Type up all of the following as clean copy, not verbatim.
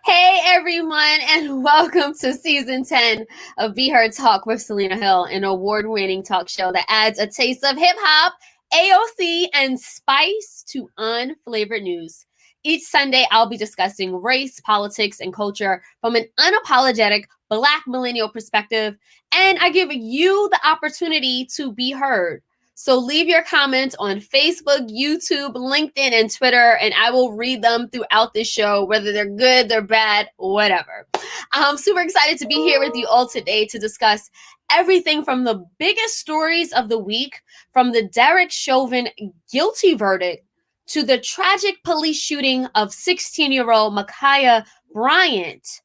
Hey everyone, and welcome to season 10 of Be Heard Talk with Selena Hill, an award-winning talk show that adds a taste of hip-hop, AOC, and spice to unflavored news. Each Sunday, I'll be discussing race, politics, and culture from an unapologetic Black millennial perspective, and I give you the opportunity to be heard. So leave your comments on Facebook, YouTube, LinkedIn, and Twitter, and I will read them throughout the show, whether they're good, they're bad, whatever. I'm super excited to be here with you all today to discuss everything from the biggest stories of the week, from the Derek Chauvin guilty verdict to the tragic police shooting of 16-year-old Ma'Khia Bryant,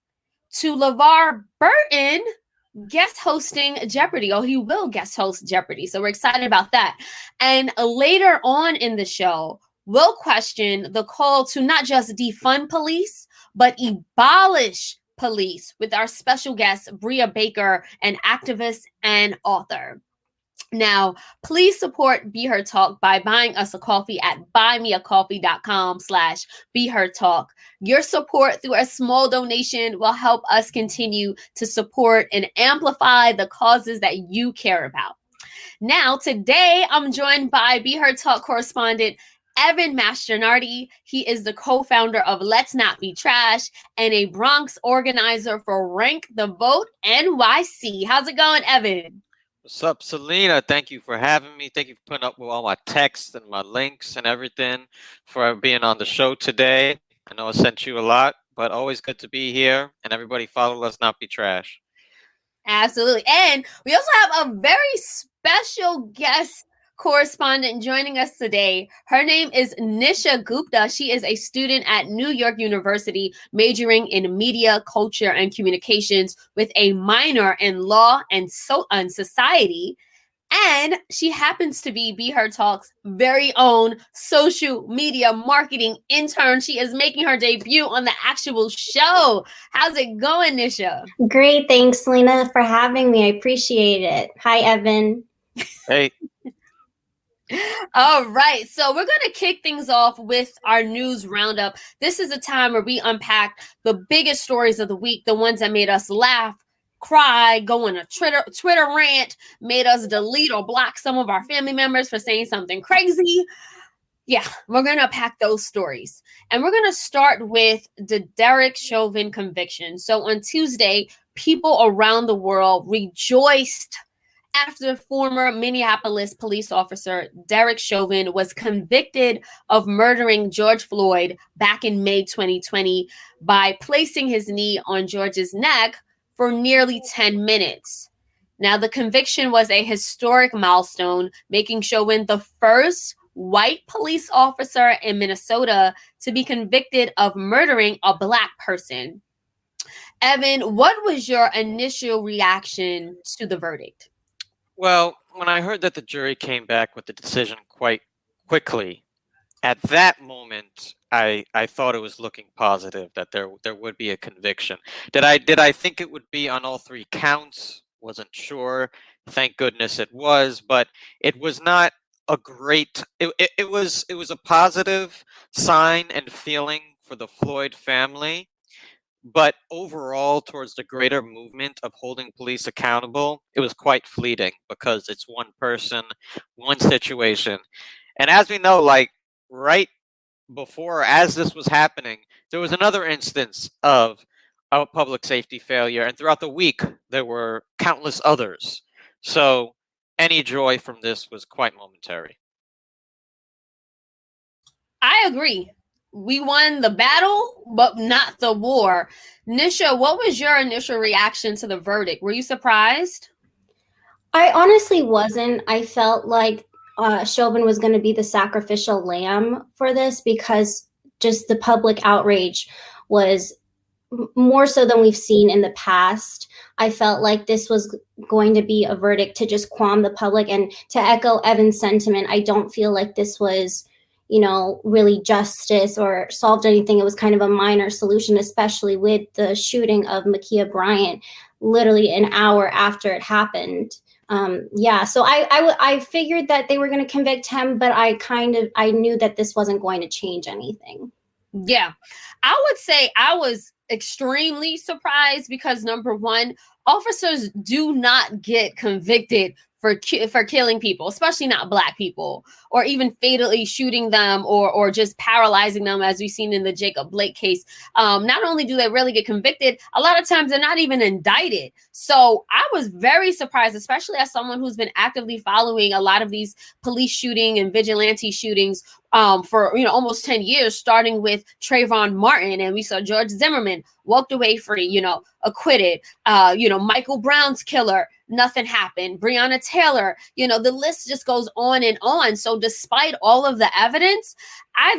to LeVar Burton guest hosting Jeopardy. He will guest host Jeopardy. So we're excited about that. And later on in the show, we'll question the call to not just defund police, but abolish police with our special guest, Bria Baker, an activist and author. Now, please support Be Heard Talk by buying us a coffee at buymeacoffee.com/BeHeardTalk. Your support through a small donation will help us continue to support and amplify the causes that you care about. Now, today, I'm joined by Be Heard Talk correspondent Evan Mastronardi. He is the co-founder of Let's Not Be Trash and a Bronx organizer for Rank the Vote NYC. How's it going, Evan? What's up, Selena? Thank you for having me. Thank you for putting up with all my texts and my links and everything, for being on the show today. I know I sent you a lot, but always good to be here. And everybody follow Let's Not Be Trash. Absolutely. And we also have a very special guest correspondent joining us today. Her name is Nisha Gupta. She is a student at New York University, majoring in media, culture, and communications with a minor in law and society. And she happens to be Heard Talk's very own social media marketing intern. She is making her debut on the actual show. How's it going, Nisha? Great. Thanks, Selena, for having me. I appreciate it. Hi, Evan. Hey. All right, so we're going to kick things off with our news roundup. This is a time where we unpack the biggest stories of the week, the ones that made us laugh, cry, go on a Twitter rant, made us delete or block some of our family members for saying something crazy. Yeah, we're going to unpack those stories. And we're going to start with the Derek Chauvin conviction. So on Tuesday, people around the world rejoiced after former Minneapolis police officer Derek Chauvin was convicted of murdering George Floyd back in May 2020 by placing his knee on George's neck for nearly 10 minutes. Now, the conviction was a historic milestone, making Chauvin the first white police officer in Minnesota to be convicted of murdering a Black person. Evan, what was your initial reaction to the verdict? Well, when I heard that the jury came back with the decision quite quickly, at that moment, I thought it was looking positive that there would be a conviction. Did I think it would be on all three counts? Wasn't sure. Thank goodness it was, but it was not a great. It was a positive sign and feeling for the Floyd family. But overall, towards the greater movement of holding police accountable, it was quite fleeting because it's one person, one situation. And as we know, like right before, as this was happening, there was another instance of a public safety failure. And throughout the week, there were countless others. So any joy from this was quite momentary. I agree. We won the battle, but not the war. Nisha, what was your initial reaction to the verdict? Were you surprised? I honestly wasn't. I felt like Chauvin was going to be the sacrificial lamb for this because just the public outrage was more so than we've seen in the past. I felt like this was going to be a verdict to just qualm the public. And to echo Evan's sentiment, I don't feel like this was really justice or solved anything. It was kind of a minor solution, especially with the shooting of Ma'Khia Bryant literally an hour after it happened. Yeah, so I figured that they were going to convict him, but I knew that this wasn't going to change anything. Yeah, I would say I was extremely surprised because number one, officers do not get convicted for killing people, especially not Black people, or even fatally shooting them or just paralyzing them, as we've seen in the Jacob Blake case. Not only do they really get convicted, a lot of times they're not even indicted. So I was very surprised, especially as someone who's been actively following a lot of these police shooting and vigilante shootings for almost 10 years, starting with Trayvon Martin, and we saw George Zimmerman walked away free, acquitted. Michael Brown's killer, nothing happened. Breonna Taylor, the list just goes on and on. So despite all of the evidence, I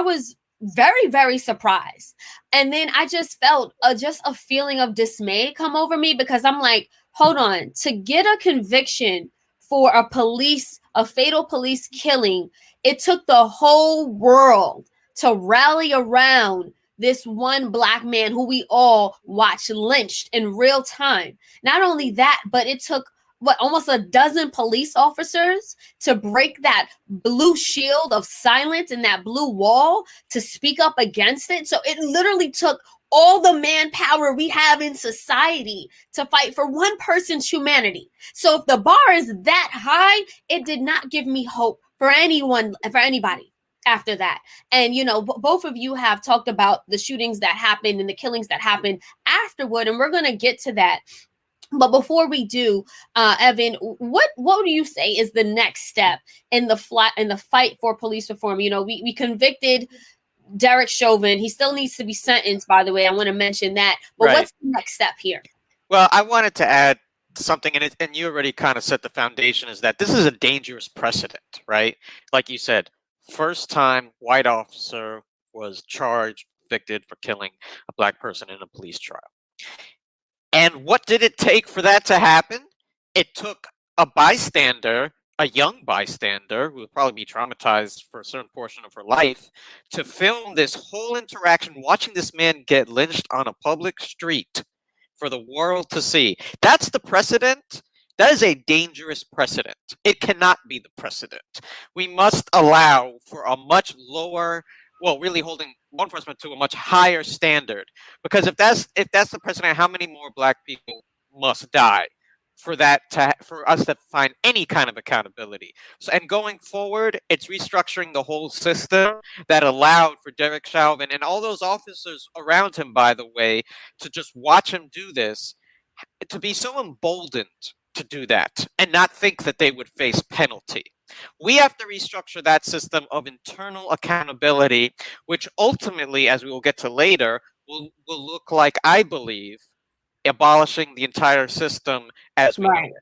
was very, very surprised. And then I just felt just a feeling of dismay come over me because I'm like, hold on, to get a conviction for a fatal police killing, it took the whole world to rally around this one Black man who we all watched lynched in real time. Not only that, but it took almost a dozen police officers to break that blue shield of silence and that blue wall to speak up against it. So it literally took all the manpower we have in society to fight for one person's humanity. So if the bar is that high, it did not give me hope for anybody after that. And both of you have talked about the shootings that happened and the killings that happened afterward, and we're going to get to that. But before we do, Evan, what do you say is the next step in the fight for police reform? We convicted Derek Chauvin. He still needs to be sentenced, by the way. I want to mention that. But Right. What's the next step here? Well, I wanted to add something, and you already kind of set the foundation, is that this is a dangerous precedent, right? Like you said, first time white officer was charged, convicted for killing a Black person in a police trial. And what did it take for that to happen? It took a bystander, a young bystander, who would probably be traumatized for a certain portion of her life, to film this whole interaction, watching this man get lynched on a public street for the world to see. That's the precedent. That is a dangerous precedent. It cannot be the precedent. We must allow for a much lower, really holding law enforcement to a much higher standard. Because if that's the precedent, how many more Black people must die for us to find any kind of accountability? So, and going forward, it's restructuring the whole system that allowed for Derek Chauvin and all those officers around him, by the way, to just watch him do this, to be so emboldened to do that and not think that they would face penalty. We have to restructure that system of internal accountability, which ultimately, as we will get to later, will look like, I believe, abolishing the entire system as we know it.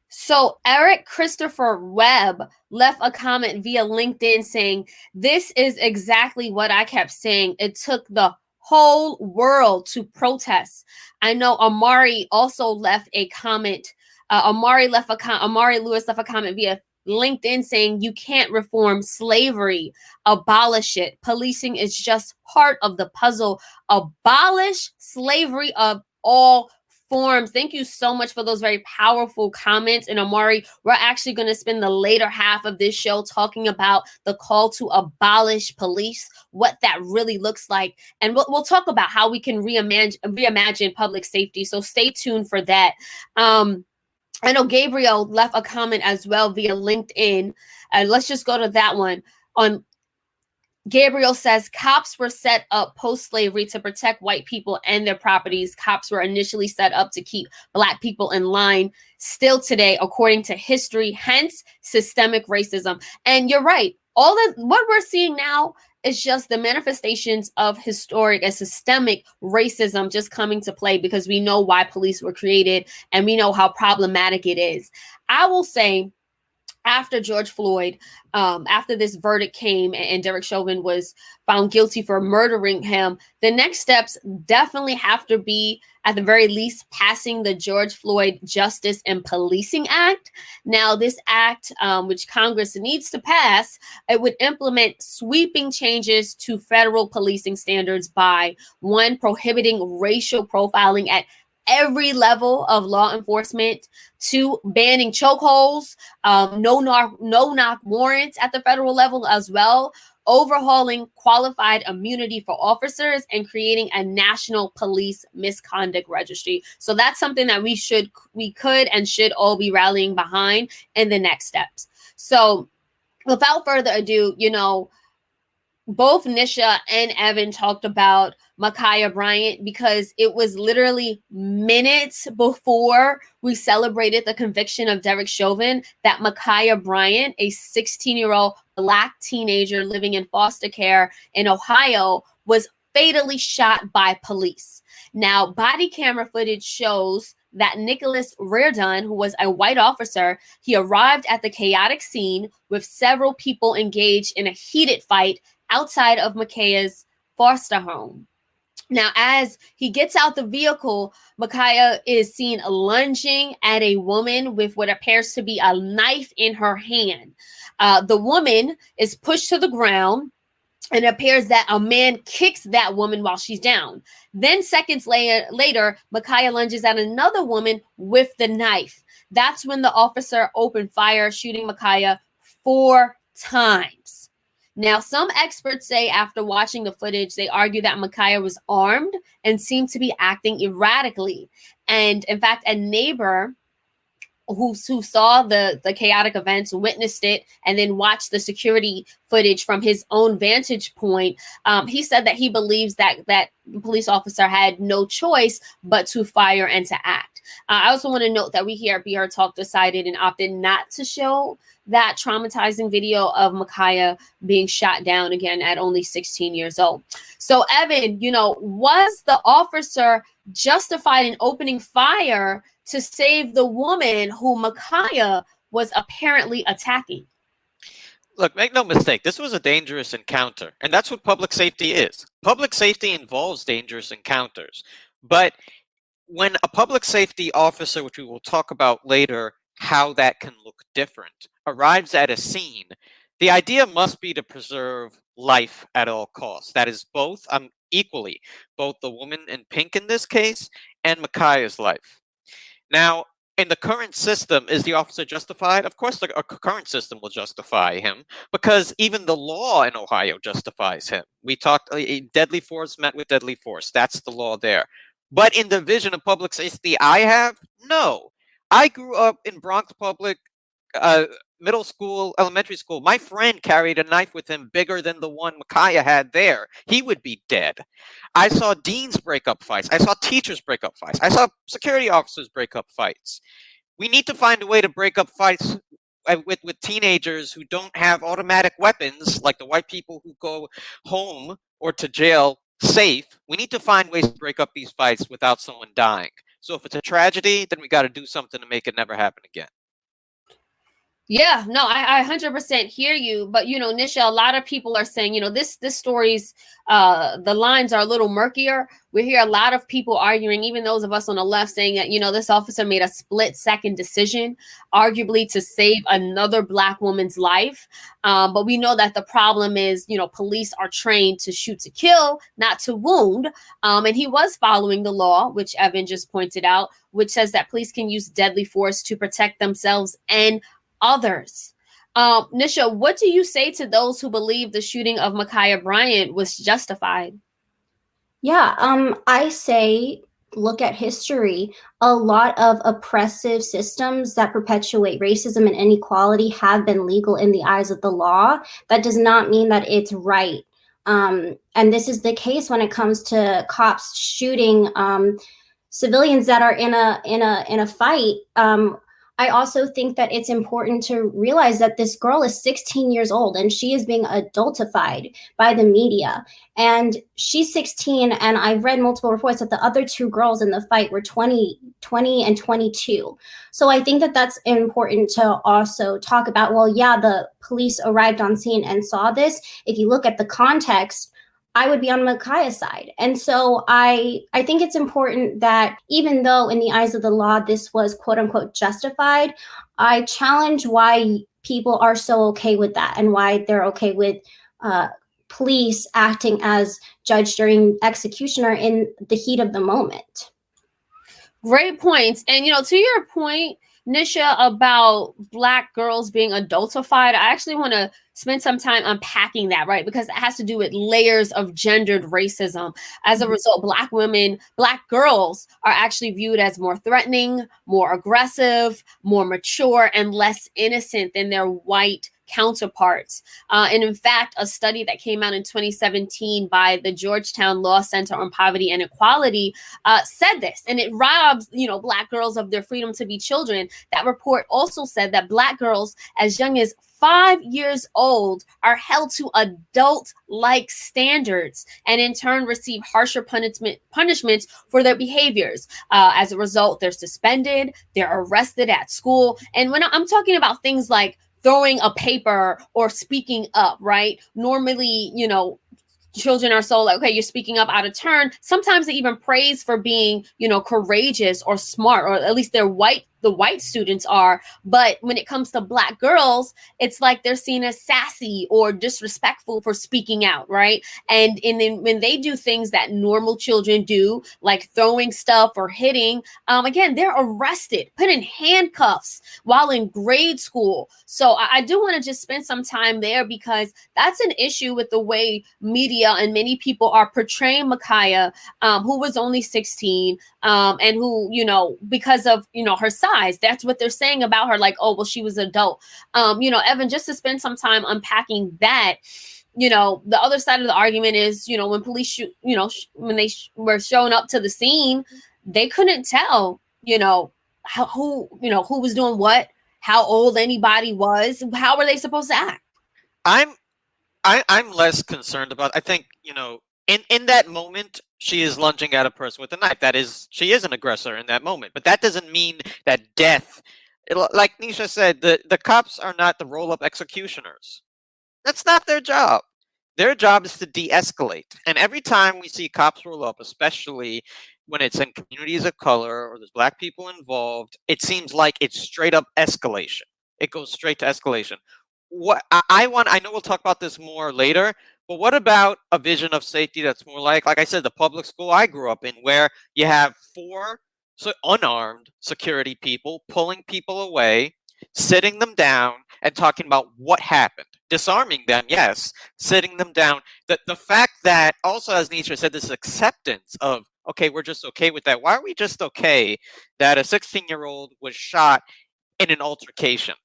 So Eric Christopher Webb left a comment via LinkedIn saying, "This is exactly what I kept saying. It took the whole world to protest." I know Amari also left a comment. Amari Lewis left a comment via LinkedIn saying, "You can't reform slavery, abolish it. Policing is just part of the puzzle. Abolish slavery of all forms." Thank you so much for those very powerful comments. And Amari, we're actually going to spend the later half of this show talking about the call to abolish police, what that really looks like. And we'll talk about how we can reimagine public safety. So stay tuned for that. I know Gabriel left a comment as well via LinkedIn. Let's just go to that one. Gabriel says, "Cops were set up post-slavery to protect white people and their properties. Cops were initially set up to keep Black people in line. Still today, according to history, hence systemic racism." And you're right. What we're seeing now is just the manifestations of historic and systemic racism just coming to play because we know why police were created and we know how problematic it is. I will say, after George Floyd, after this verdict came and Derek Chauvin was found guilty for murdering him, the next steps definitely have to be, at the very least, passing the George Floyd Justice and Policing Act. Now, this act, which Congress needs to pass, it would implement sweeping changes to federal policing standards by, one, prohibiting racial profiling at every level of law enforcement to banning chokeholds, no knock warrants at the federal level as well, overhauling qualified immunity for officers, and creating a national police misconduct registry. So that's something that we could and should all be rallying behind in the next steps. So without further ado, both Nisha and Evan talked about Ma'Khia Bryant because it was literally minutes before we celebrated the conviction of Derek Chauvin that Ma'Khia Bryant, a 16-year-old Black teenager living in foster care in Ohio, was fatally shot by police. Now, body camera footage shows that Nicholas Reardon, who was a white officer, he arrived at the chaotic scene with several people engaged in a heated fight outside of Ma'Khia's foster home. Now, as he gets out the vehicle, Ma'Khia is seen lunging at a woman with what appears to be a knife in her hand. The woman is pushed to the ground, and it appears that a man kicks that woman while she's down. Then seconds later, Ma'Khia lunges at another woman with the knife. That's when the officer opened fire, shooting Ma'Khia 4 times. Now, some experts say after watching the footage, they argue that Ma'Khia was armed and seemed to be acting erratically. And in fact, a neighbor who saw the chaotic events, witnessed it, and then watched the security footage from his own vantage point, he said that he believes that the police officer had no choice but to fire and to act. I also want to note that we here at Be Heard Talk decided and opted not to show that traumatizing video of Ma'Khia being shot down again at only 16 years old. So, Evan, was the officer justified in opening fire to save the woman who Ma'Khia was apparently attacking? Look, make no mistake, this was a dangerous encounter, and that's what public safety is. Public safety involves dangerous encounters, but when a public safety officer, which we will talk about later, how that can look different, arrives at a scene, the idea must be to preserve life at all costs. That is both, equally, both the woman in pink in this case and Ma'Khia's life. Now, in the current system, is the officer justified? Of course, the current system will justify him because even the law in Ohio justifies him. We talked deadly force met with deadly force. That's the law there. But in the vision of public safety I have, no. I grew up in Bronx Public middle school, elementary school. My friend carried a knife with him bigger than the one Ma'Khia had there. He would be dead. I saw deans break up fights. I saw teachers break up fights. I saw security officers break up fights. We need to find a way to break up fights with teenagers who don't have automatic weapons, like the white people who go home or to jail safe. We need to find ways to break up these fights without someone dying. So if it's a tragedy, then we got to do something to make it never happen again. Yeah, no, I 100% hear you. But, Nisha, a lot of people are saying, this story's, the lines are a little murkier. We hear a lot of people arguing, even those of us on the left, saying that, this officer made a split-second decision, arguably to save another Black woman's life. But we know that the problem is, police are trained to shoot to kill, not to wound. And he was following the law, which Evan just pointed out, which says that police can use deadly force to protect themselves and others. Nisha, what do you say to those who believe the shooting of Ma'Khia Bryant was justified? Yeah, I say look at history. A lot of oppressive systems that perpetuate racism and inequality have been legal in the eyes of the law. That does not mean that it's right. And this is the case when it comes to cops shooting civilians that are in a fight. I also think that it's important to realize that this girl is 16 years old and she is being adultified by the media. And she's 16, and I've read multiple reports that the other two girls in the fight were 20 and 22. So I think that that's important to also talk about. Well, yeah, the police arrived on scene and saw this. If you look at the context, I would be on Ma'Khia's side. And so I think it's important that even though in the eyes of the law, this was quote unquote justified, I challenge why people are so okay with that and why they're okay with police acting as judge, jury, and executioner in the heat of the moment. Great points. And, to your point, Nisha, about Black girls being adultified, I actually want to spend some time unpacking that, right? Because it has to do with layers of gendered racism. As a result, Black women, Black girls are actually viewed as more threatening, more aggressive, more mature, and less innocent than their white counterparts. And in fact, a study that came out in 2017 by the Georgetown Law Center on Poverty and Equality said this, and it robs, Black girls of their freedom to be children. That report also said that Black girls as young as 5 years old are held to adult-like standards and in turn receive harsher punishments for their behaviors. As a result, they're suspended, they're arrested at school. And when I'm talking about things like throwing a paper or speaking up, right? Normally, children are so like, okay, you're speaking up out of turn. Sometimes they even praise for being, courageous or smart, or at least the white students are. But when it comes to Black girls, it's like they're seen as sassy or disrespectful for speaking out, right? And then when they do things that normal children do, like throwing stuff or hitting, again, they're arrested, put in handcuffs while in grade school. So I do want to just spend some time there, because that's an issue with the way media and many people are portraying Ma'Khia, who was only 16, and who, because of, her size, that's what they're saying about her. Like, oh, well, she was adult. Evan, just to spend some time unpacking that, the other side of the argument is, when police when they were showing up to the scene, they couldn't tell, who was doing what, how old anybody was. How were they supposed to act? I'm less concerned about. I think in that moment she is lunging at a person with a knife. She is an aggressor in that moment, but that doesn't mean that death. Like Nisha said, the cops are not the roll-up executioners. That's not their job. Their job is to de-escalate. And every time we see cops roll up, especially when it's in communities of color or there's Black people involved, it seems like it's straight up escalation. It goes straight to escalation. What I know we'll talk about this more later, but what about a vision of safety that's more like I said, the public school I grew up in, where you have 4 unarmed security people pulling people away, sitting them down, and talking about what happened. Disarming them, yes. Sitting them down. The fact that also, as Nisha said, this acceptance of, okay, we're just okay with that. Why are we just okay that a 16-year-old was shot in an altercation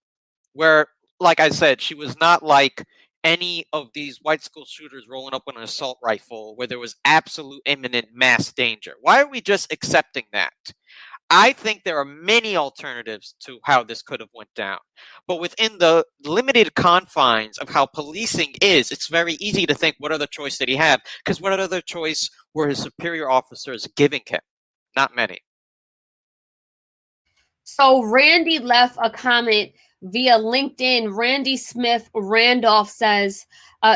where, like I said, she was not like any of these white school shooters rolling up with an assault rifle where there was absolute imminent mass danger? Why are we just accepting that? I think there are many alternatives to how this could have went down. But within the limited confines of how policing is, it's very easy to think, what other choice did he have? Because what other choice were his superior officers giving him? Not many. So Randy left a comment via LinkedIn. Randy Smith Randolph says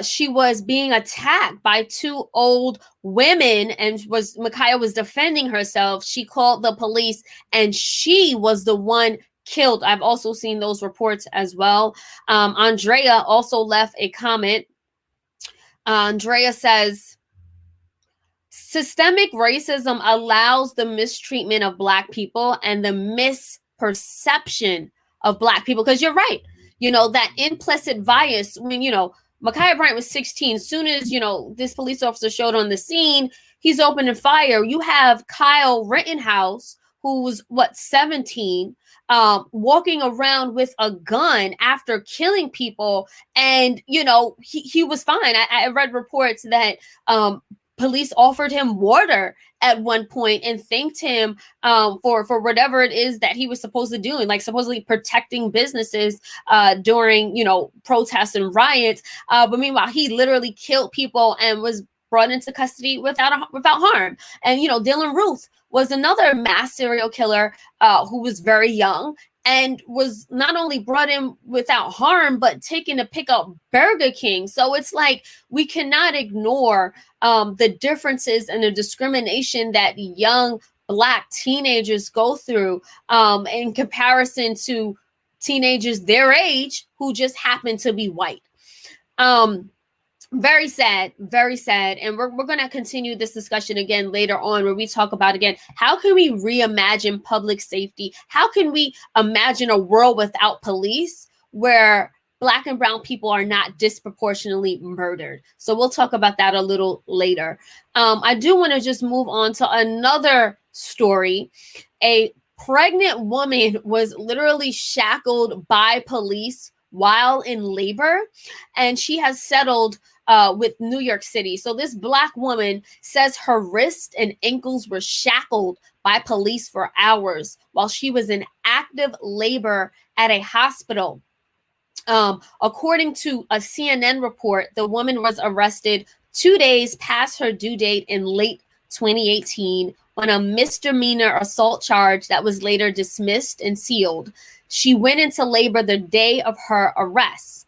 she was being attacked by 2 old women, and Ma'Khia was defending herself. She called the police, and she was the one killed. I've also seen those reports as well. Andrea also left a comment. Andrea says, systemic racism allows the mistreatment of Black people and the misperception of Black people. Because you're right, that implicit bias. When Ma'Khia Bryant was 16, soon as this police officer showed on the scene, he's opening fire. You have Kyle Rittenhouse, who was 17, walking around with a gun after killing people, and he was fine. I read reports that police offered him water at one point and thanked him for whatever it is that he was supposed to do, and like supposedly protecting businesses during protests and riots. But meanwhile, he literally killed people and was brought into custody without harm. And Dylan Ruth was another mass serial killer who was very young and was not only brought in without harm, but taken to pick up Burger King. So it's like we cannot ignore the differences and the discrimination that young Black teenagers go through in comparison to teenagers their age who just happen to be white. Very sad, very sad. And we're going to continue this discussion again later on, where we talk about, again, how can we reimagine public safety? How can we imagine a world without police where Black and brown people are not disproportionately murdered? So we'll talk about that a little later. I do want to just move on to another story. A pregnant woman was literally shackled by police while in labor, and she has settled with New York City. So this Black woman says her wrists and ankles were shackled by police for hours while she was in active labor at a hospital. According to a CNN report, the woman was arrested 2 days past her due date in late 2018 on a misdemeanor assault charge that was later dismissed and sealed. She went into labor the day of her arrest.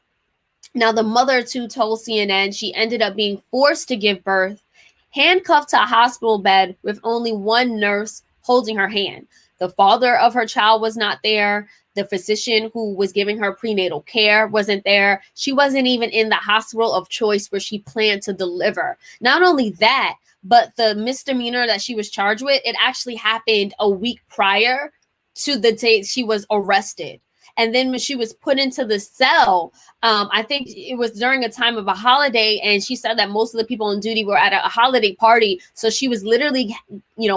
Now, the mother, too, told CNN she ended up being forced to give birth, handcuffed to a hospital bed with only one nurse holding her hand. The father of her child was not there. The physician who was giving her prenatal care wasn't there. She wasn't even in the hospital of choice where she planned to deliver. Not only that, but the misdemeanor that she was charged with, it actually happened a week prior to the date she was arrested. And then when she was put into the cell, I think it was during a time of a holiday, and she said that most of the people on duty were at a holiday party. So she was literally,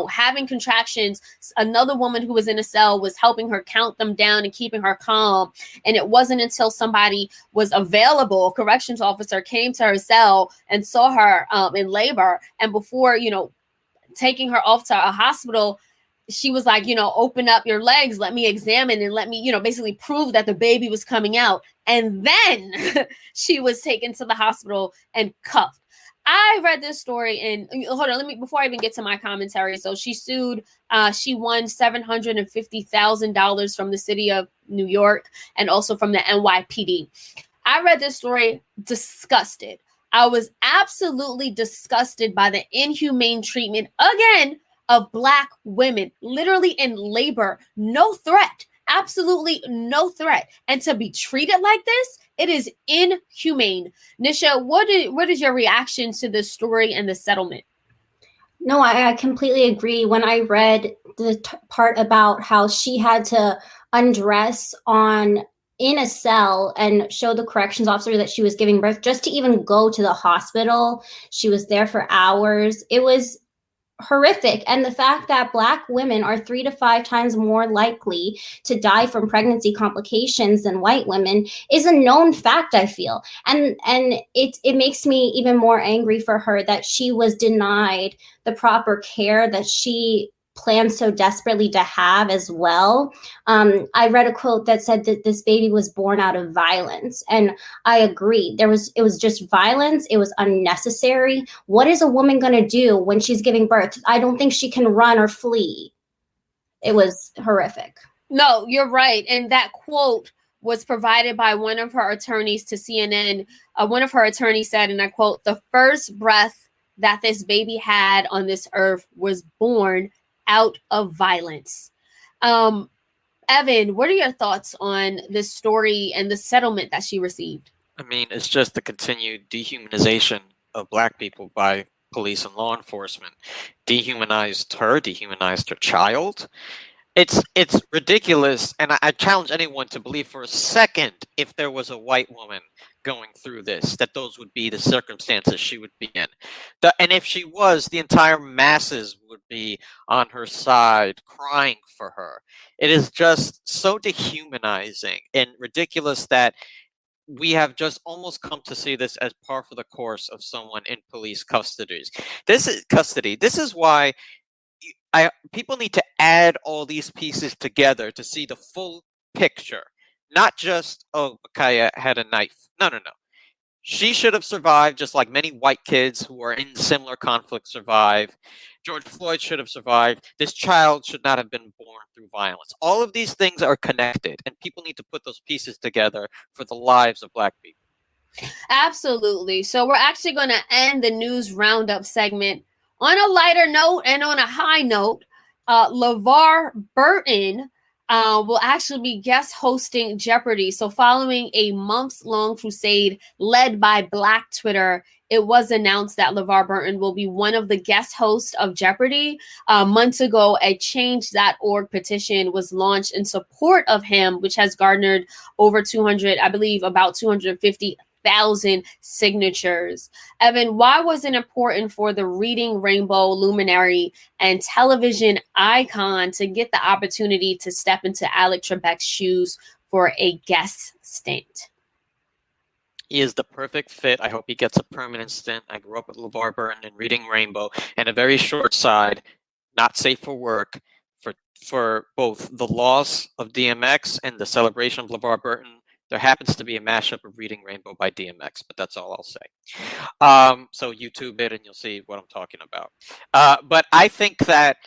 having contractions. Another woman who was in a cell was helping her count them down and keeping her calm. And it wasn't until somebody was available, a corrections officer came to her cell and saw her in labor. And before, taking her off to a hospital, she was like, open up your legs, let me examine and let me, basically prove that the baby was coming out. And then she was taken to the hospital and cuffed. I read this story and hold on, before I even get to my commentary. So she sued, she won $750,000 from the city of New York and also from the NYPD. I read this story disgusted. I was absolutely disgusted by the inhumane treatment, again, of Black women, literally in labor, no threat, absolutely no threat. And to be treated like this, it is inhumane. Nisha, what is your reaction to this story and the settlement? No, I completely agree. When I read the part about how she had to undress in a cell and show the corrections officer that she was giving birth just to even go to the hospital, she was there for hours. It was horrific. And the fact that Black women are 3 to 5 times more likely to die from pregnancy complications than white women is a known fact, I feel. And it makes me even more angry for her that she was denied the proper care that she plans so desperately to have as well. I read a quote that said that this baby was born out of violence, and I agree. It was just violence. It was unnecessary. What is a woman going to do when she's giving birth? I don't think she can run or flee. It was horrific. No, you're right. And that quote was provided by one of her attorneys to CNN. One of her attorneys said, and I quote, "The first breath that this baby had on this earth was born out of violence." Evan, what are your thoughts on this story and the settlement that she received? I mean, it's just the continued dehumanization of Black people by police and law enforcement. Dehumanized her child. It's ridiculous, and I challenge anyone to believe for a second, if there was a white woman going through this, that those would be the circumstances she would be in. And if she was, the entire masses would be on her side, crying for her. It is just so dehumanizing and ridiculous that we have just almost come to see this as par for the course of someone in police custody. This is why people need to add all these pieces together to see the full picture. Not just, oh, Micaiah had a knife. No. She should have survived, just like many white kids who are in similar conflicts survive. George Floyd should have survived. This child should not have been born through violence. All of these things are connected, and people need to put those pieces together for the lives of Black people. Absolutely. So we're actually going to end the news roundup segment on a lighter note and on a high note. LeVar Burton will actually be guest hosting Jeopardy. So, following a months-long crusade led by Black Twitter, it was announced that LeVar Burton will be one of the guest hosts of Jeopardy. Months ago, a change.org petition was launched in support of him, which has garnered over 200, I believe, about 250,000 signatures. Evan, why was it important for the Reading Rainbow luminary and television icon to get the opportunity to step into Alec Trebek's shoes for a guest stint? He is the perfect fit. I hope he gets a permanent stint. I grew up with LeVar Burton and Reading Rainbow, and a very short side, not safe for work, for both the loss of DMX and the celebration of LeVar Burton. There happens to be a mashup of Reading Rainbow by DMX, but that's all I'll say. So YouTube it and you'll see what I'm talking about. But I think that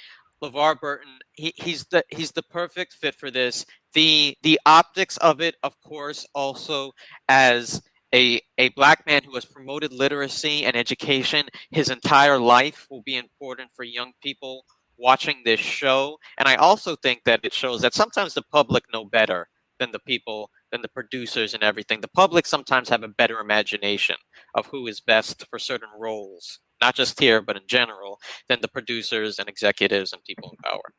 LeVar Burton, he's the perfect fit for this. The optics of it, of course, also as a Black man who has promoted literacy and education his entire life will be important for young people watching this show. And I also think that it shows that sometimes the public know better than the producers and everything. The public sometimes have a better imagination of who is best for certain roles, not just here, but in general, than the producers and executives and people in power.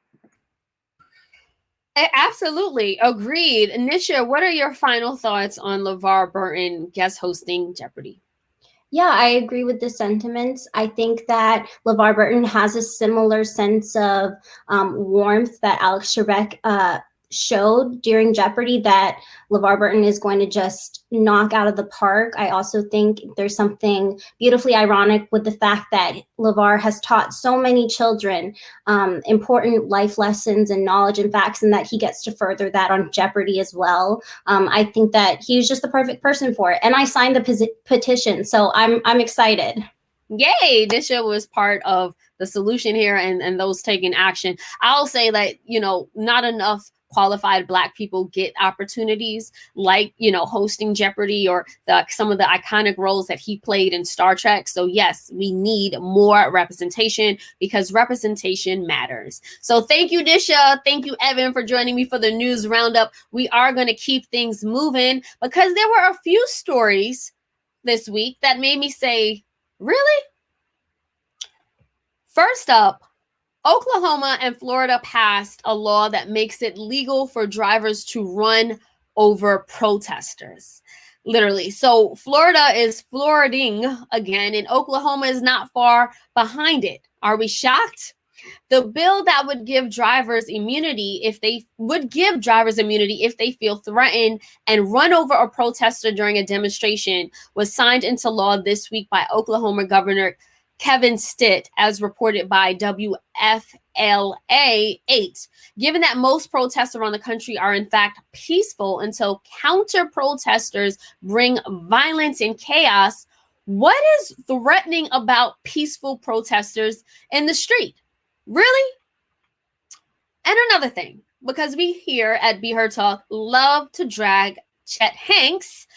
Absolutely. Agreed. Nisha, what are your final thoughts on LeVar Burton guest hosting Jeopardy? Yeah, I agree with the sentiments. I think that LeVar Burton has a similar sense of warmth that Alex Trebek showed during Jeopardy that LeVar Burton is going to just knock out of the park. I also think there's something beautifully ironic with the fact that LeVar has taught so many children important life lessons and knowledge and facts, and that he gets to further that on Jeopardy as well. I think that he's just the perfect person for it. And I signed the petition, so I'm excited. Yay, Nisha was part of the solution here and those taking action. I'll say that, not enough qualified Black people get opportunities like, hosting Jeopardy or some of the iconic roles that he played in Star Trek. So yes, we need more representation because representation matters. So thank you, Nisha. Thank you, Evan, for joining me for the news roundup. We are going to keep things moving because there were a few stories this week that made me say, really? First up, Oklahoma and Florida passed a law that makes it legal for drivers to run over protesters. Literally. So Florida is Floriding again, and Oklahoma is not far behind it. Are we shocked? The bill that would give drivers immunity if they feel threatened and run over a protester during a demonstration was signed into law this week by Oklahoma Governor Kevin Stitt, as reported by WFLA 8. Given that most protests around the country are in fact peaceful until counter-protesters bring violence and chaos, what is threatening about peaceful protesters in the street? Really? And another thing, because we here at Be Her Talk love to drag Chet Hanks,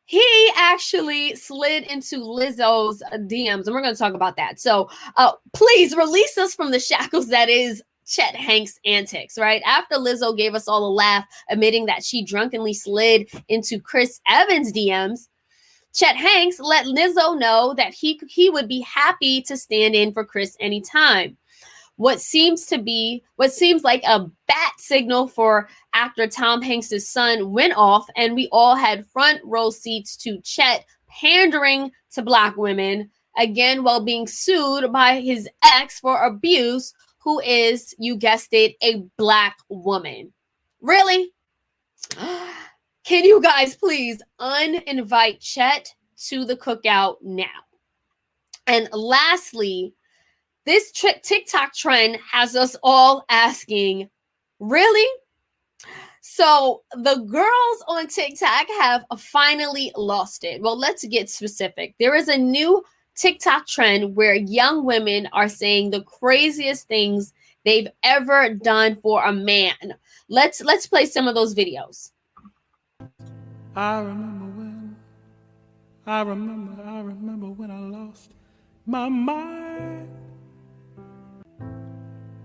he actually slid into Lizzo's DMs, and we're going to talk about that. So please release us from the shackles that is Chet Hanks' antics, right? After Lizzo gave us all a laugh, admitting that she drunkenly slid into Chris Evans' DMs, Chet Hanks let Lizzo know that he would be happy to stand in for Chris anytime. What seems like a bat signal for actor Tom Hanks' son went off, and we all had front row seats to Chet pandering to Black women, again, while being sued by his ex for abuse, who is, you guessed it, a Black woman. Really? Can you guys please uninvite Chet to the cookout now? And lastly, this TikTok trend has us all asking, really? So the girls on TikTok have finally lost it. Well, let's get specific. There is a new TikTok trend where young women are saying the craziest things they've ever done for a man. Let's play some of those videos. I remember when I lost my mind.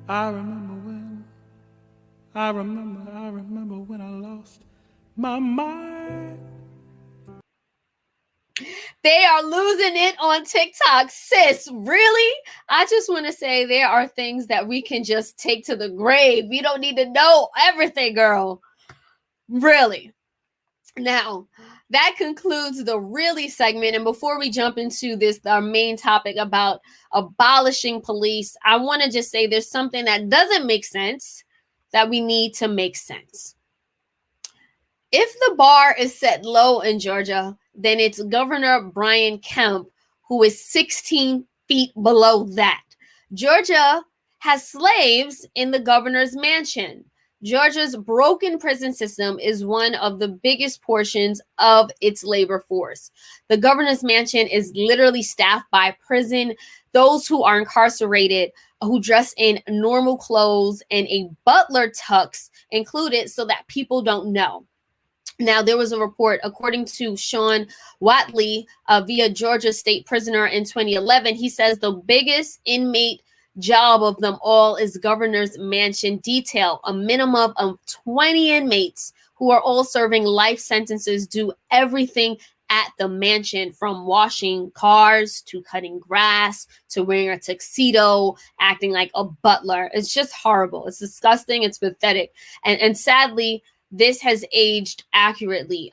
I remember I remember when I lost my mind. They are losing it on TikTok. Sis, really? I just want to say there are things that we can just take to the grave. You don't need to know everything, girl. Really. Now, that concludes the really segment. And before we jump into this, our main topic about abolishing police, I want to just say there's something that doesn't make sense that we need to make sense. If the bar is set low in Georgia, then it's Governor Brian Kemp who is 16 feet below that. Georgia has slaves in the governor's mansion. Georgia's broken prison system is one of the biggest portions of its labor force. The governor's mansion is literally staffed by those who are incarcerated, who dress in normal clothes and a butler tux included so that people don't know. Now, there was a report, according to Sean Watley, via Georgia State Prisoner in 2011. He says the biggest inmate job of them all is governor's mansion detail. A minimum of 20 inmates who are all serving life sentences do everything at the mansion, from washing cars to cutting grass to wearing a tuxedo, acting like a butler. It's just horrible. It's disgusting. It's pathetic. And sadly, this has aged accurately.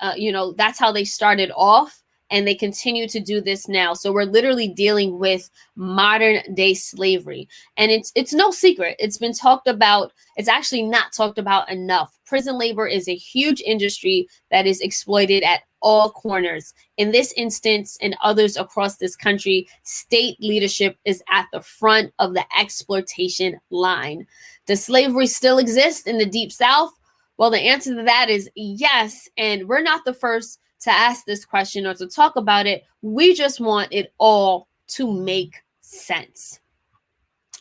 That's how they started off, and they continue to do this now. So we're literally dealing with modern day slavery. And it's no secret. It's been talked about. It's actually not talked about enough. Prison labor is a huge industry that is exploited at all corners. In this instance and others across this country, state leadership is at the front of the exploitation line. Does slavery still exist in the Deep South? Well, the answer to that is yes. And we're not the first to ask this question or to talk about it. We just want it all to make sense.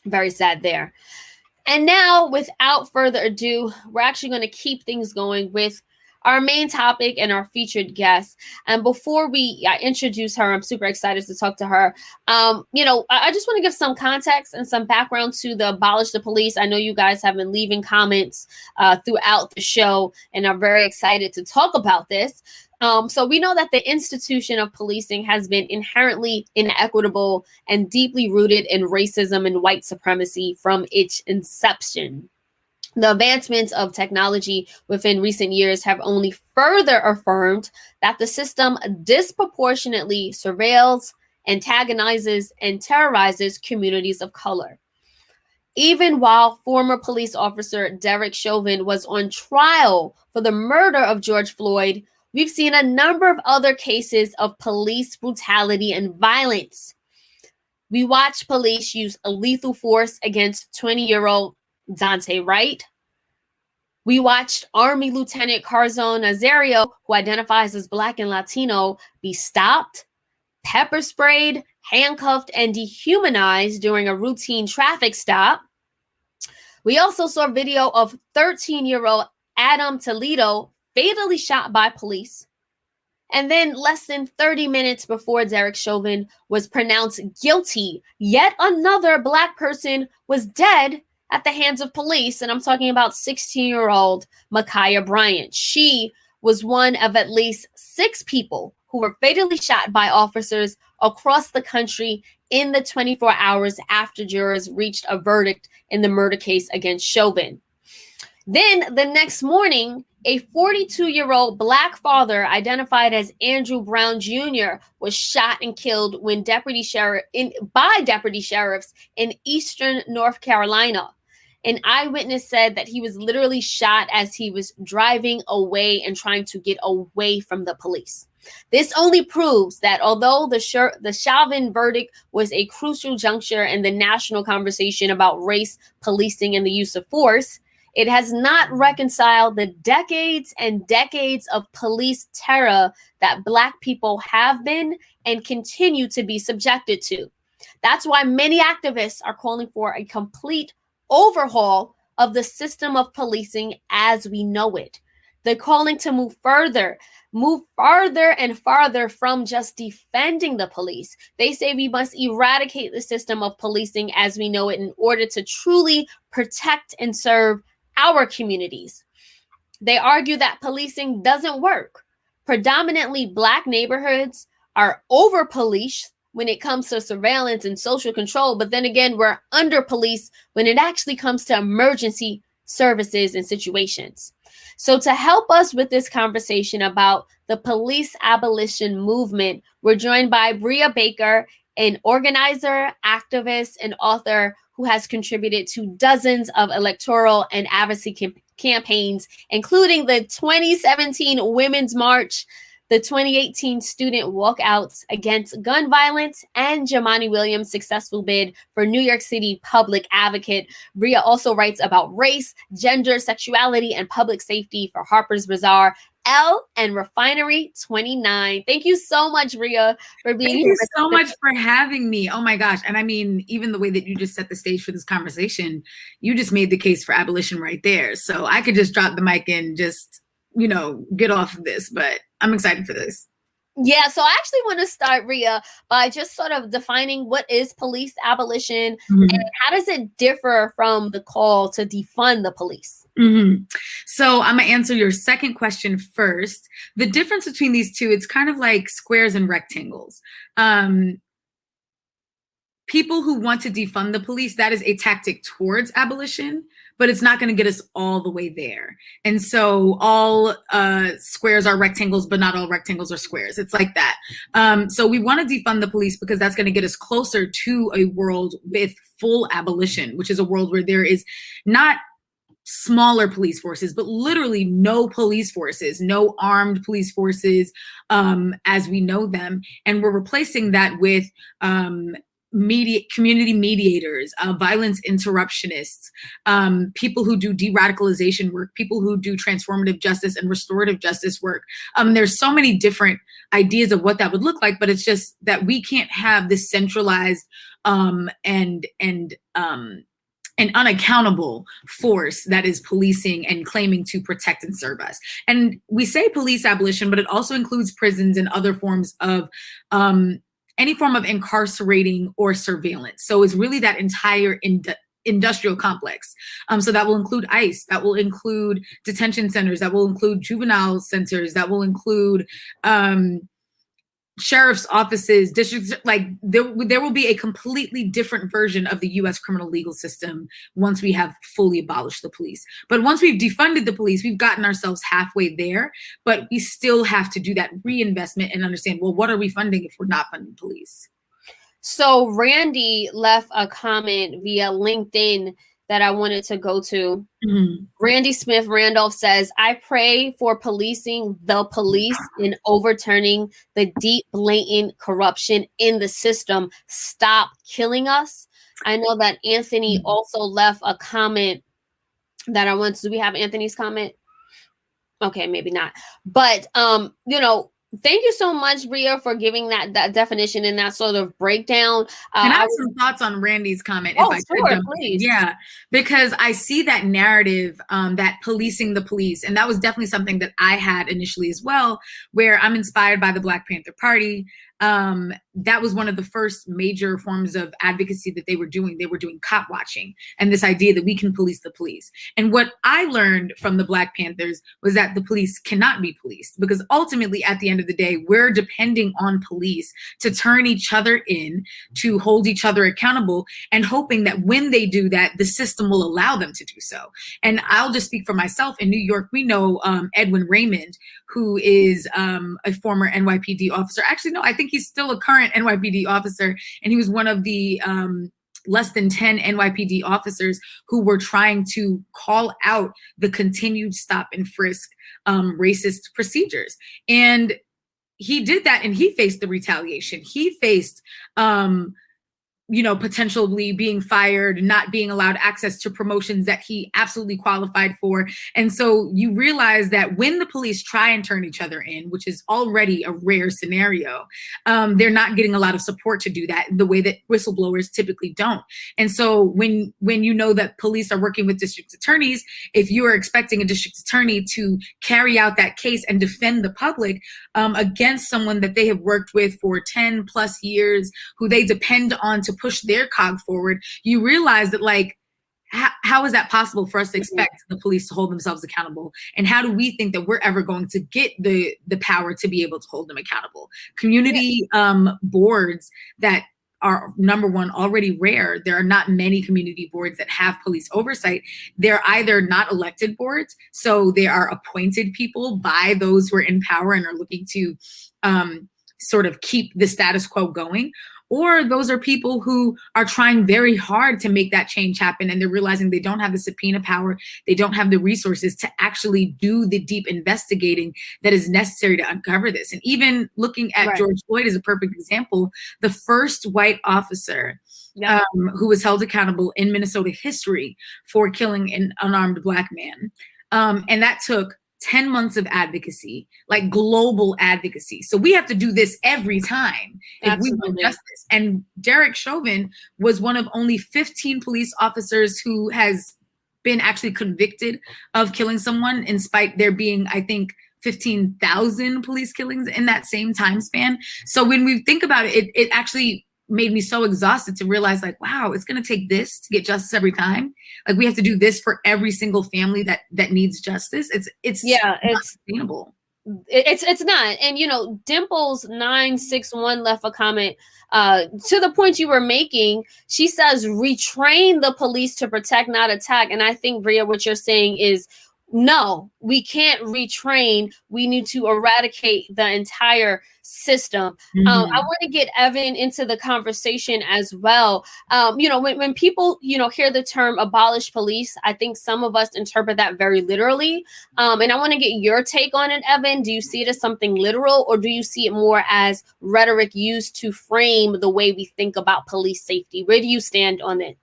Very sad there. And now, without further ado, we're actually going to keep things going with our main topic and our featured guest. And before we introduce her, I'm super excited to talk to her. I just want to give some context and some background to the Abolish the Police. I know you guys have been leaving comments throughout the show and are very excited to talk about this. So we know that the institution of policing has been inherently inequitable and deeply rooted in racism and white supremacy from its inception. The advancements of technology within recent years have only further affirmed that the system disproportionately surveils, antagonizes, and terrorizes communities of color. Even while former police officer Derek Chauvin was on trial for the murder of George Floyd, we've seen a number of other cases of police brutality and violence. We watched police use a lethal force against 20-year-old Dante Wright. We watched Army Lieutenant Carzon Nazario, who identifies as Black and Latino, be stopped, pepper sprayed, handcuffed, and dehumanized during a routine traffic stop. We also saw video of 13-year-old Adam Toledo fatally shot by police. And then less than 30 minutes before Derek Chauvin was pronounced guilty, yet another Black person was dead at the hands of police. And I'm talking about 16-year-old Ma'Khia Bryant. She was one of at least 6 people who were fatally shot by officers across the country in the 24 hours after jurors reached a verdict in the murder case against Chauvin. Then the next morning, a 42-year-old Black father identified as Andrew Brown Jr. was shot and killed by deputy sheriffs in eastern North Carolina. An eyewitness said that he was literally shot as he was driving away and trying to get away from the police. This only proves that although the Chauvin verdict was a crucial juncture in the national conversation about race, policing, and the use of force, it has not reconciled the decades and decades of police terror that Black people have been and continue to be subjected to. That's why many activists are calling for a complete overhaul of the system of policing as we know it. They're calling to move farther and farther from just defending the police. They say we must eradicate the system of policing as we know it in order to truly protect and serve our communities. They argue that policing doesn't work. Predominantly Black neighborhoods are over-policed when it comes to surveillance and social control, but then again, we're under-policed when it actually comes to emergency services and situations. So to help us with this conversation about the police abolition movement, we're joined by Bria Baker, an organizer, activist, and author who has contributed to dozens of electoral and advocacy campaigns, including the 2017 Women's March, the 2018 student walkouts against gun violence, and Jumaane Williams' successful bid for New York City public advocate. Bria also writes about race, gender, sexuality, and public safety for Harper's Bazaar, Elle, and Refinery 29. Thank you so much, Bria, for being here. Thank you so much for having me. Oh my gosh. And I mean, even the way that you just set the stage for this conversation, you just made the case for abolition right there. So I could just drop the mic and just, get off of this, but I'm excited for this. Yeah, so I actually want to start, Bria, by just sort of defining what is police abolition and how does it differ from the call to defund the police? So I'm going to answer your second question first. The difference between these two, it's kind of like squares and rectangles. People who want to defund the police, that is a tactic towards abolition, but it's not going to get us all the way there. And so all squares are rectangles, but not all rectangles are squares. It's like that. So we want to defund the police because that's going to get us closer to a world with full abolition, which is a world where there is not smaller police forces, but literally no police forces, no armed police forces as we know them. And we're replacing that with community mediators, violence interruptionists, people who do de-radicalization work, people who do transformative justice and restorative justice work. There's so many different ideas of what that would look like, but it's just that we can't have this centralized and unaccountable force that is policing and claiming to protect and serve us. And we say police abolition, but it also includes prisons and other forms of any form of incarcerating or surveillance. So it's really that entire industrial complex. So that will include ICE, that will include detention centers, that will include juvenile centers, that will include sheriff's offices, districts. Like there will be a completely different version of the US criminal legal system once we have fully abolished the police. But once we've defunded the police, we've gotten ourselves halfway there, but we still have to do that reinvestment and understand, well, what are we funding if we're not funding police? So Randy left a comment via LinkedIn that I wanted to go to. Randy Smith Randolph says, I pray for policing the police and overturning the deep, blatant corruption in the system. Stop killing us. I know that Anthony also left a comment that I want to, do we have Anthony's comment? Okay, maybe not. But, thank you so much, Bria, for giving that definition and that sort of breakdown. And I have some thoughts on Randy's comment. Oh, sure, please. Yeah, because I see that narrative, that policing the police. And that was definitely something that I had initially as well, where I'm inspired by the Black Panther Party. That was one of the first major forms of advocacy that they were doing. They were doing cop watching and this idea that we can police the police. And what I learned from the Black Panthers was that the police cannot be policed, because ultimately at the end of the day, we're depending on police to turn each other in, to hold each other accountable, and hoping that when they do that, the system will allow them to do so. And I'll just speak for myself. In New York, we know Edwin Raymond, who is a former NYPD officer. Actually, no, I think he's still a current NYPD officer. And he was one of the less than 10 NYPD officers who were trying to call out the continued stop and frisk racist procedures. And he did that, and he faced the retaliation. He faced potentially being fired, not being allowed access to promotions that he absolutely qualified for. And so you realize that when the police try and turn each other in, which is already a rare scenario, they're not getting a lot of support to do that the way that whistleblowers typically don't. And so when you know that police are working with district attorneys, if you are expecting a district attorney to carry out that case and defend the public against someone that they have worked with for 10 plus years, who they depend on to push their cog forward, you realize that how is that possible for us to expect the police to hold themselves accountable? And how do we think that we're ever going to get the power to be able to hold them accountable? Community boards that are, number one, already rare. There are not many community boards that have police oversight. They're either not elected boards, so they are appointed people by those who are in power and are looking to sort of keep the status quo going, or those are people who are trying very hard to make that change happen, and they're realizing they don't have the subpoena power, they don't have the resources to actually do the deep investigating that is necessary to uncover this. And even looking at George Floyd is a perfect example. The first white officer who was held accountable in Minnesota history for killing an unarmed Black man. And that took 10 months of advocacy, like global advocacy. So we have to do this every time if we want justice. And Derek Chauvin was one of only 15 police officers who has been actually convicted of killing someone, in spite there being, I think, 15,000 police killings in that same time span. So when we think about it, it actually made me so exhausted to realize, like, wow, it's going to take this to get justice every time. Like, we have to do this for every single family that needs justice. It's not sustainable. It's not. And, you know, Dimples961 left a comment to the point you were making. She says, retrain the police to protect, not attack. And I think, Bria, what you're saying is, no, we can't retrain. We need to eradicate the entire system. I want to get Evan into the conversation as well. You know, when people, you know, hear the term abolish police, I think some of us interpret that very literally. And I want to get your take on it, Evan. Do you see it as something literal, or do you see it more as rhetoric used to frame the way we think about police safety? Where do you stand on it?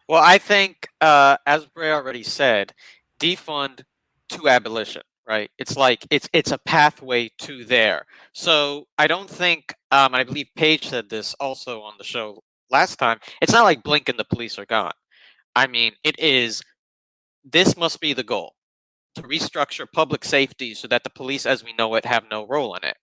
Well, I think, as Bray already said, defund to abolition, right? It's like it's a pathway to there. So I don't think, I believe Paige said this also on the show last time, it's not like blink and the police are gone. I mean, this must be the goal, to restructure public safety so that the police as we know it have no role in it.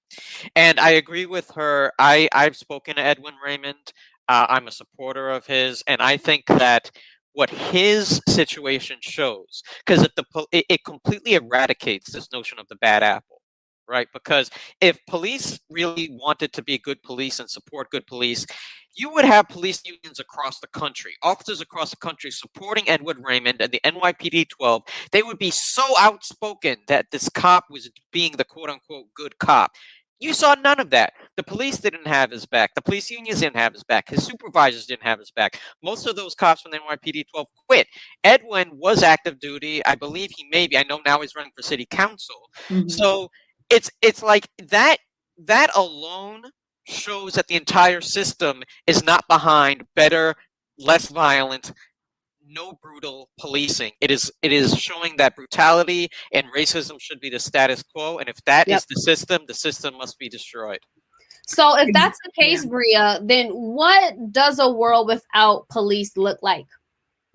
And I agree with her. I've spoken to Edwin Raymond. I'm a supporter of his, and I think that what his situation shows, because it completely eradicates this notion of the bad apple, right? Because if police really wanted to be good police and support good police, you would have police unions across the country, officers across the country supporting Edward Raymond and the NYPD 12. They would be so outspoken that this cop was being the quote-unquote good cop. You saw none of that. The police didn't have his back. The police unions didn't have his back. His supervisors didn't have his back. Most of those cops from the NYPD 12 quit. Edwin was active duty. I believe I know now he's running for city council. So it's like that alone shows that the entire system is not behind better, less violent, no brutal policing. It is showing that brutality and racism should be the status quo, and if that is the system must be destroyed. So if that's the case, Bria, then what does a world without police look like?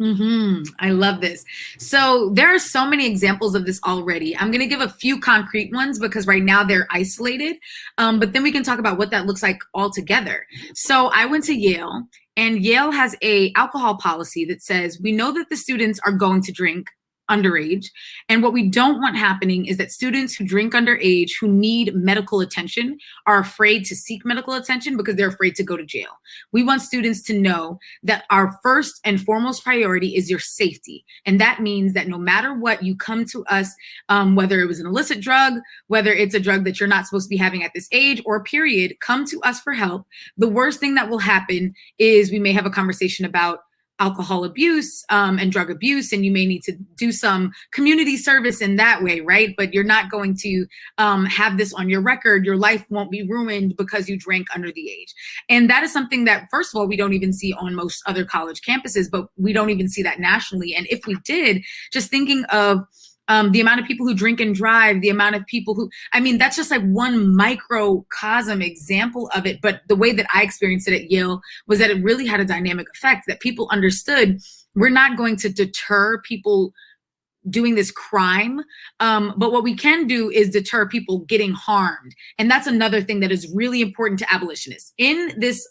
I love this. So there are so many examples of this already. I'm going to give a few concrete ones because right now they're isolated, but then we can talk about what that looks like altogether. So I went to Yale, and Yale has a alcohol policy that says we know that the students are going to drink underage, and what we don't want happening is that students who drink underage, who need medical attention, are afraid to seek medical attention because they're afraid to go to jail. We want students to know that our first and foremost priority is your safety, and that means that no matter what, you come to us, whether it was an illicit drug, whether it's a drug that you're not supposed to be having at this age, or period, come to us for help. The worst thing that will happen is we may have a conversation about alcohol abuse and drug abuse, and you may need to do some community service in that way, right? But you're not going to have this on your record. Your life won't be ruined because you drank under the age. And that is something that, first of all, we don't even see on most other college campuses, but we don't even see that nationally. And if we did, just thinking of the amount of people who drink and drive, the amount of people who, I mean, that's just like one microcosm example of it. But the way that I experienced it at Yale was that it really had a dynamic effect, that people understood we're not going to deter people doing this crime. But what we can do is deter people getting harmed. And that's another thing that is really important to abolitionists. In this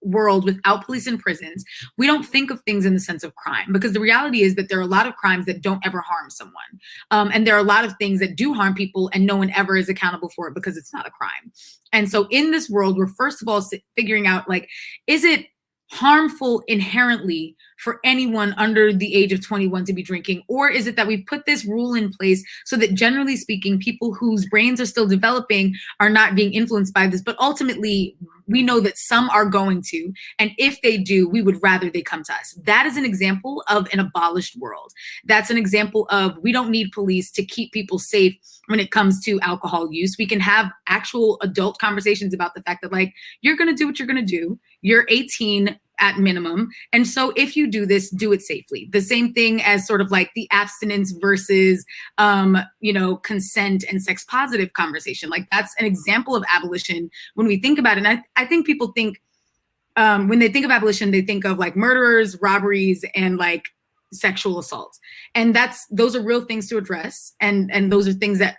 world without police and prisons, we don't think of things in the sense of crime, because the reality is that there are a lot of crimes that don't ever harm someone. And there are a lot of things that do harm people and no one ever is accountable for it because it's not a crime. And so in this world, we're first of all figuring out, like, is it harmful inherently for anyone under the age of 21 to be drinking? Or is it that we've put this rule in place so that, generally speaking, people whose brains are still developing are not being influenced by this? But ultimately, we know that some are going to, and if they do, we would rather they come to us. That is an example of an abolished world. That's an example of, we don't need police to keep people safe when it comes to alcohol use. We can have actual adult conversations about the fact that, like, you're going to do what you're going to do. You're 18 at minimum. And so if you do this, do it safely. The same thing as sort of like the abstinence versus, consent and sex positive conversation. Like, that's an example of abolition when we think about it. And I think people think, when they think of abolition, they think of like murderers, robberies, and like sexual assaults. And those are real things to address. And those are things that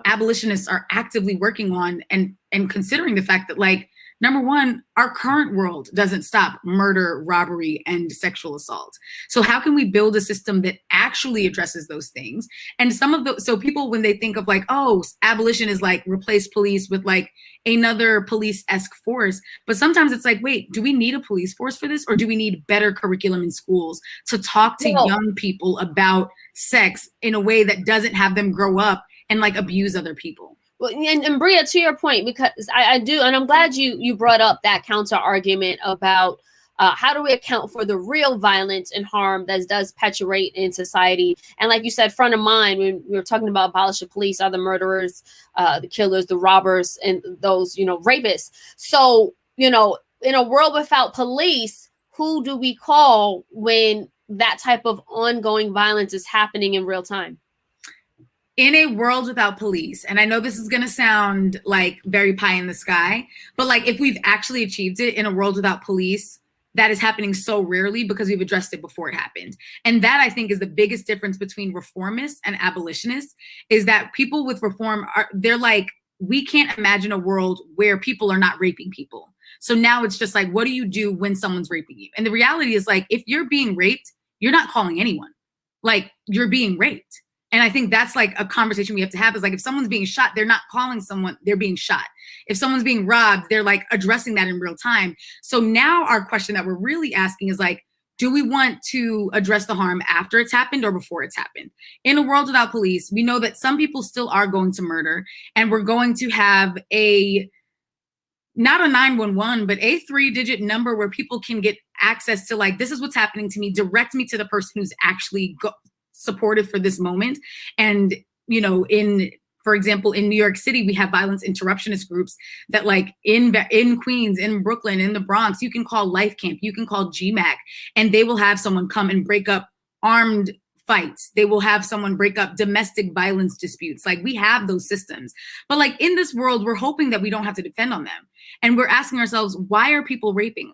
abolitionists are actively working on, and considering the fact that, like, number one, our current world doesn't stop murder, robbery, and sexual assault. So how can we build a system that actually addresses those things? And so people, when they think of like, oh, abolition is like replace police with like another police-esque force. But sometimes it's like, wait, do we need a police force for this? Or do we need better curriculum in schools to talk to young people about sex in a way that doesn't have them grow up and like abuse other people? Well, and Bria, to your point, because I do, and I'm glad you brought up that counter argument about how do we account for the real violence and harm that does perpetuate in society. And like you said, front of mind when we were talking about abolish the police are the murderers, the killers, the robbers, and those, rapists. So, in a world without police, who do we call when that type of ongoing violence is happening in real time? In a world without police, and I know this is going to sound like very pie in the sky, but like, if we've actually achieved it in a world without police, that is happening so rarely because we've addressed it before it happened. And that, I think, is the biggest difference between reformists and abolitionists, is that people with reform they're like, we can't imagine a world where people are not raping people. So now it's just like, what do you do when someone's raping you? And the reality is, like, if you're being raped, you're not calling anyone. Like, you're being raped. And I think that's like a conversation we have to have, is like, if someone's being shot, they're not calling someone, they're being shot. If someone's being robbed, they're like addressing that in real time. So now our question that we're really asking is like, do we want to address the harm after it's happened or before it's happened? In a world without police, we know that some people still are going to murder, and we're going to have not a 911, but a 3-digit number where people can get access to, like, this is what's happening to me, direct me to the person who's actually supportive for this moment. And, for example, in New York City, we have violence interruptionist groups that, like, in Queens, in Brooklyn, in the Bronx, you can call Life Camp, you can call GMAC, and they will have someone come and break up armed fights. They will have someone break up domestic violence disputes. Like, we have those systems. But like, in this world, we're hoping that we don't have to defend on them. And we're asking ourselves, why are people raping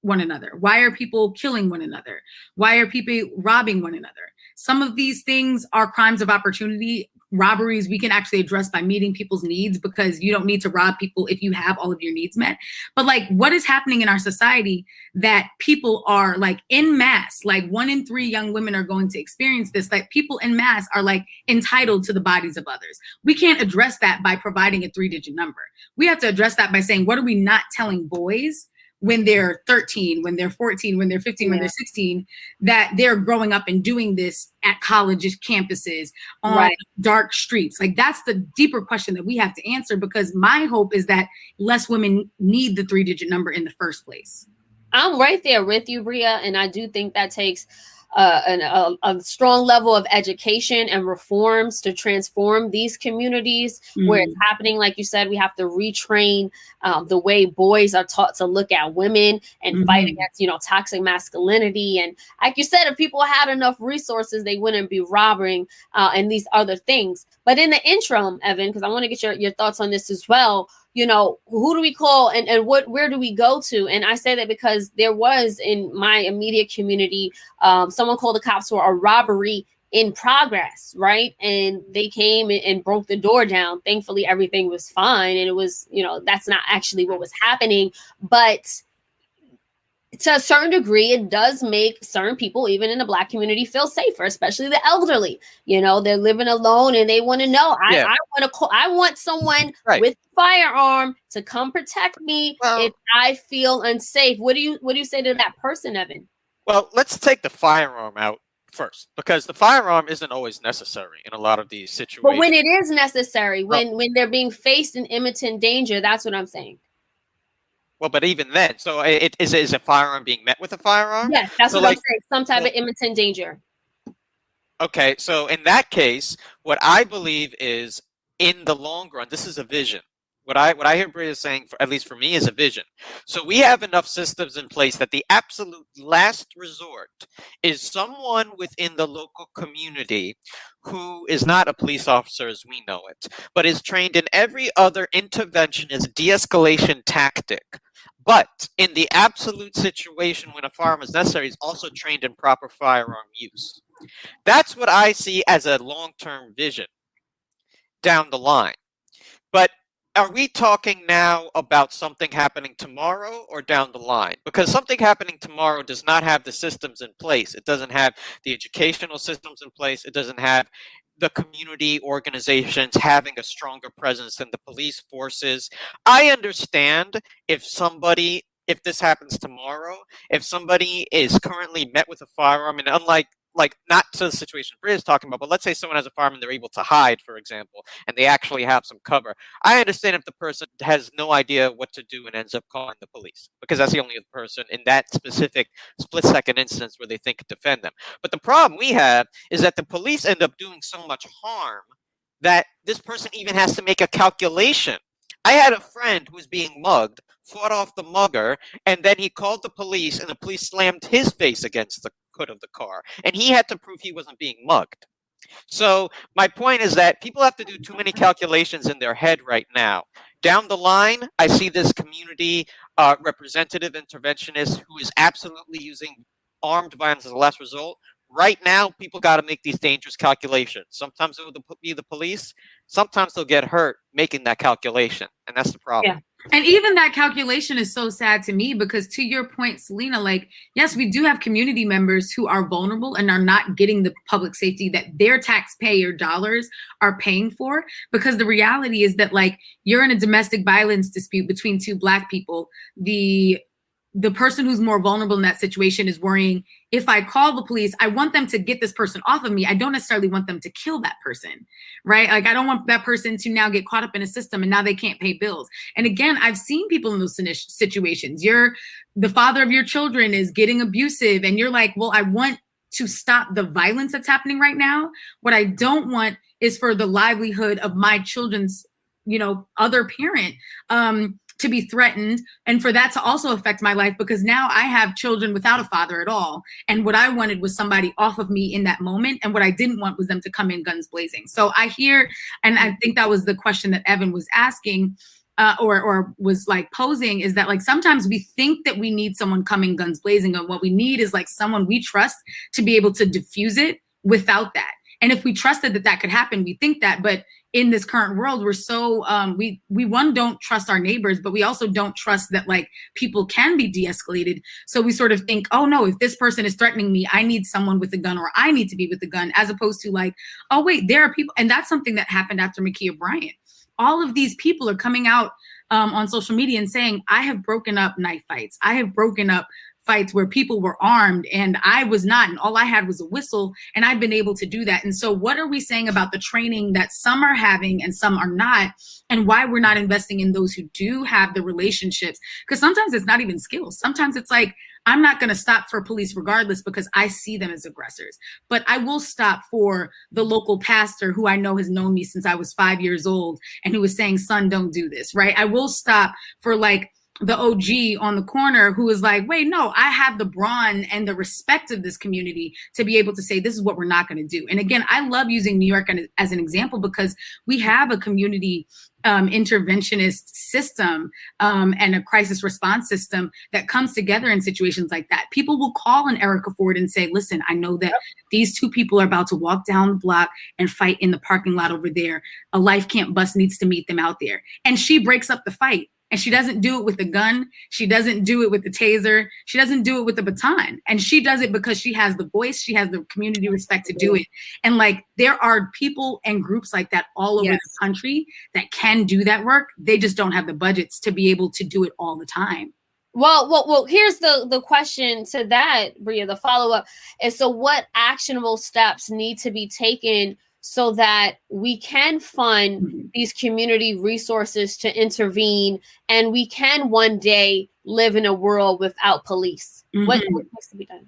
one another? Why are people killing one another? Why are people robbing one another? Some of these things are crimes of opportunity. Robberies we can actually address by meeting people's needs, because you don't need to rob people if you have all of your needs met. But like, what is happening in our society that people are like en masse, like 1 in 3 young women are going to experience this, like people en masse are like entitled to the bodies of others. We can't address that by providing a 3-digit number. We have to address that by saying, what are we not telling boys when they're 13, when they're 14, when they're 15, when they're 16, that they're growing up and doing this at college campuses, on dark streets? Like, that's the deeper question that we have to answer, because my hope is that less women need the 3-digit number in the first place. I'm right there with you, Bria. And I do think that takes a strong level of education and reforms to transform these communities where it's happening. Like you said, we have to retrain the way boys are taught to look at women and fight against, toxic masculinity. And like you said, if people had enough resources, they wouldn't be robbing and these other things. But in the interim, Evan, because I want to get your thoughts on this as well, who do we call and where do we go to? And I say that because there was in my immediate community, someone called the cops for a robbery in progress, right? And they came and broke the door down. Thankfully, everything was fine. And it was, that's not actually what was happening. But to a certain degree, it does make certain people, even in the Black community, feel safer, especially the elderly. You know, they're living alone and they want to know. Yeah. I want someone Right. with a firearm to come protect me Well- if I feel unsafe. What do you say to that person, Evan? Well, let's take the firearm out first, because the firearm isn't always necessary in a lot of these situations. But when it is necessary, when they're being faced in imminent danger, that's what I'm saying. Well, but even then, so is a firearm being met with a firearm? Yes, that's So, what I'm like, saying. Some type of imminent danger. Okay, so in that case, what I believe is, in the long run, this is a vision. What I hear Bria saying, at least for me, is a vision. So we have enough systems in place that the absolute last resort is someone within the local community who is not a police officer as we know it, but is trained in every other interventionist de-escalation tactic. But in the absolute situation when a firearm is necessary, is also trained in proper firearm use. That's what I see as a long-term vision down the line. But are we talking now about something happening tomorrow or down the line? Because something happening tomorrow does not have the systems in place. It doesn't have the educational systems in place. It doesn't have the community organizations having a stronger presence than the police forces. I understand if this happens tomorrow, if somebody is currently met with a firearm, and unlike, not to the situation Bria is talking about, but let's say someone has a firearm and they're able to hide, for example, and they actually have some cover. I understand if the person has no idea what to do and ends up calling the police, because that's the only person in that specific split-second instance where they think could defend them. But the problem we have is that the police end up doing so much harm that this person even has to make a calculation. I had a friend who was being mugged, fought off the mugger, and then he called the police, and the police slammed his face against the hood of the car, and he had to prove he wasn't being mugged. So my point is that people have to do too many calculations in their head right now. Down the line, I see this community representative interventionist who is absolutely using armed violence as a last result. Right now, people got to make these dangerous calculations. Sometimes it will be the police. Sometimes they'll get hurt making that calculation, and that's the problem. Yeah. And even that calculation is so sad to me, because to your point, Selena, like, yes, we do have community members who are vulnerable and are not getting the public safety that their taxpayer dollars are paying for. Because the reality is that, like, you're in a domestic violence dispute between two Black people. The person who's more vulnerable in that situation is worrying, if I call the police, I want them to get this person off of me. I don't necessarily want them to kill that person, right? Like, I don't want that person to now get caught up in a system and now they can't pay bills. And again, I've seen people in those situations. The father of your children is getting abusive and you're like, well, I want to stop the violence that's happening right now. What I don't want is for the livelihood of my children's, other parent, to be threatened, and for that to also affect my life, because now I have children without a father at all. And what I wanted was somebody off of me in that moment. And what I didn't want was them to come in guns blazing. So I hear, and I think that was the question that Evan was asking, or was like posing, is that, like, sometimes we think that we need someone coming guns blazing, and what we need is like someone we trust to be able to diffuse it without that. And if we trusted that could happen, we think that, but in this current world, we're so, we don't trust our neighbors, but we also don't trust that, like, people can be de-escalated. So we sort of think, oh no, if this person is threatening me, I need someone with a gun, or I need to be with a gun, as opposed to like, oh wait, there are people. And that's something that happened after Ma'Khia Bryant. All of these people are coming out on social media and saying, I have broken up knife fights. I have broken up fights where people were armed and I was not, and all I had was a whistle, and I've been able to do that. And so what are we saying about the training that some are having and some are not, and why we're not investing in those who do have the relationships? Because sometimes it's not even skills. Sometimes it's like, I'm not going to stop for police regardless because I see them as aggressors, but I will stop for the local pastor who I know has known me since I was 5 years old and who was saying, son, don't do this, right? I will stop for like the OG on the corner who is like, wait, no, I have the brawn and the respect of this community to be able to say, this is what we're not going to do. And again, I love using New York as an example because we have a community interventionist system and a crisis response system that comes together in situations like that. People will call an Erica Ford and say, listen, I know that these two people are about to walk down the block and fight in the parking lot over there. A life camp bus needs to meet them out there. And she breaks up the fight. And she doesn't do it with a gun. She doesn't do it with the taser. She doesn't do it with the baton. And she does it because she has the voice. She has the community respect to do it. And like, there are people and groups like that all over the country that can do that work. They just don't have the budgets to be able to do it all the time. Well, here's the question to that, Bria. The follow-up is, so what actionable steps need to be taken so that we can fund these community resources to intervene, and we can one day live in a world without police? What needs to be done?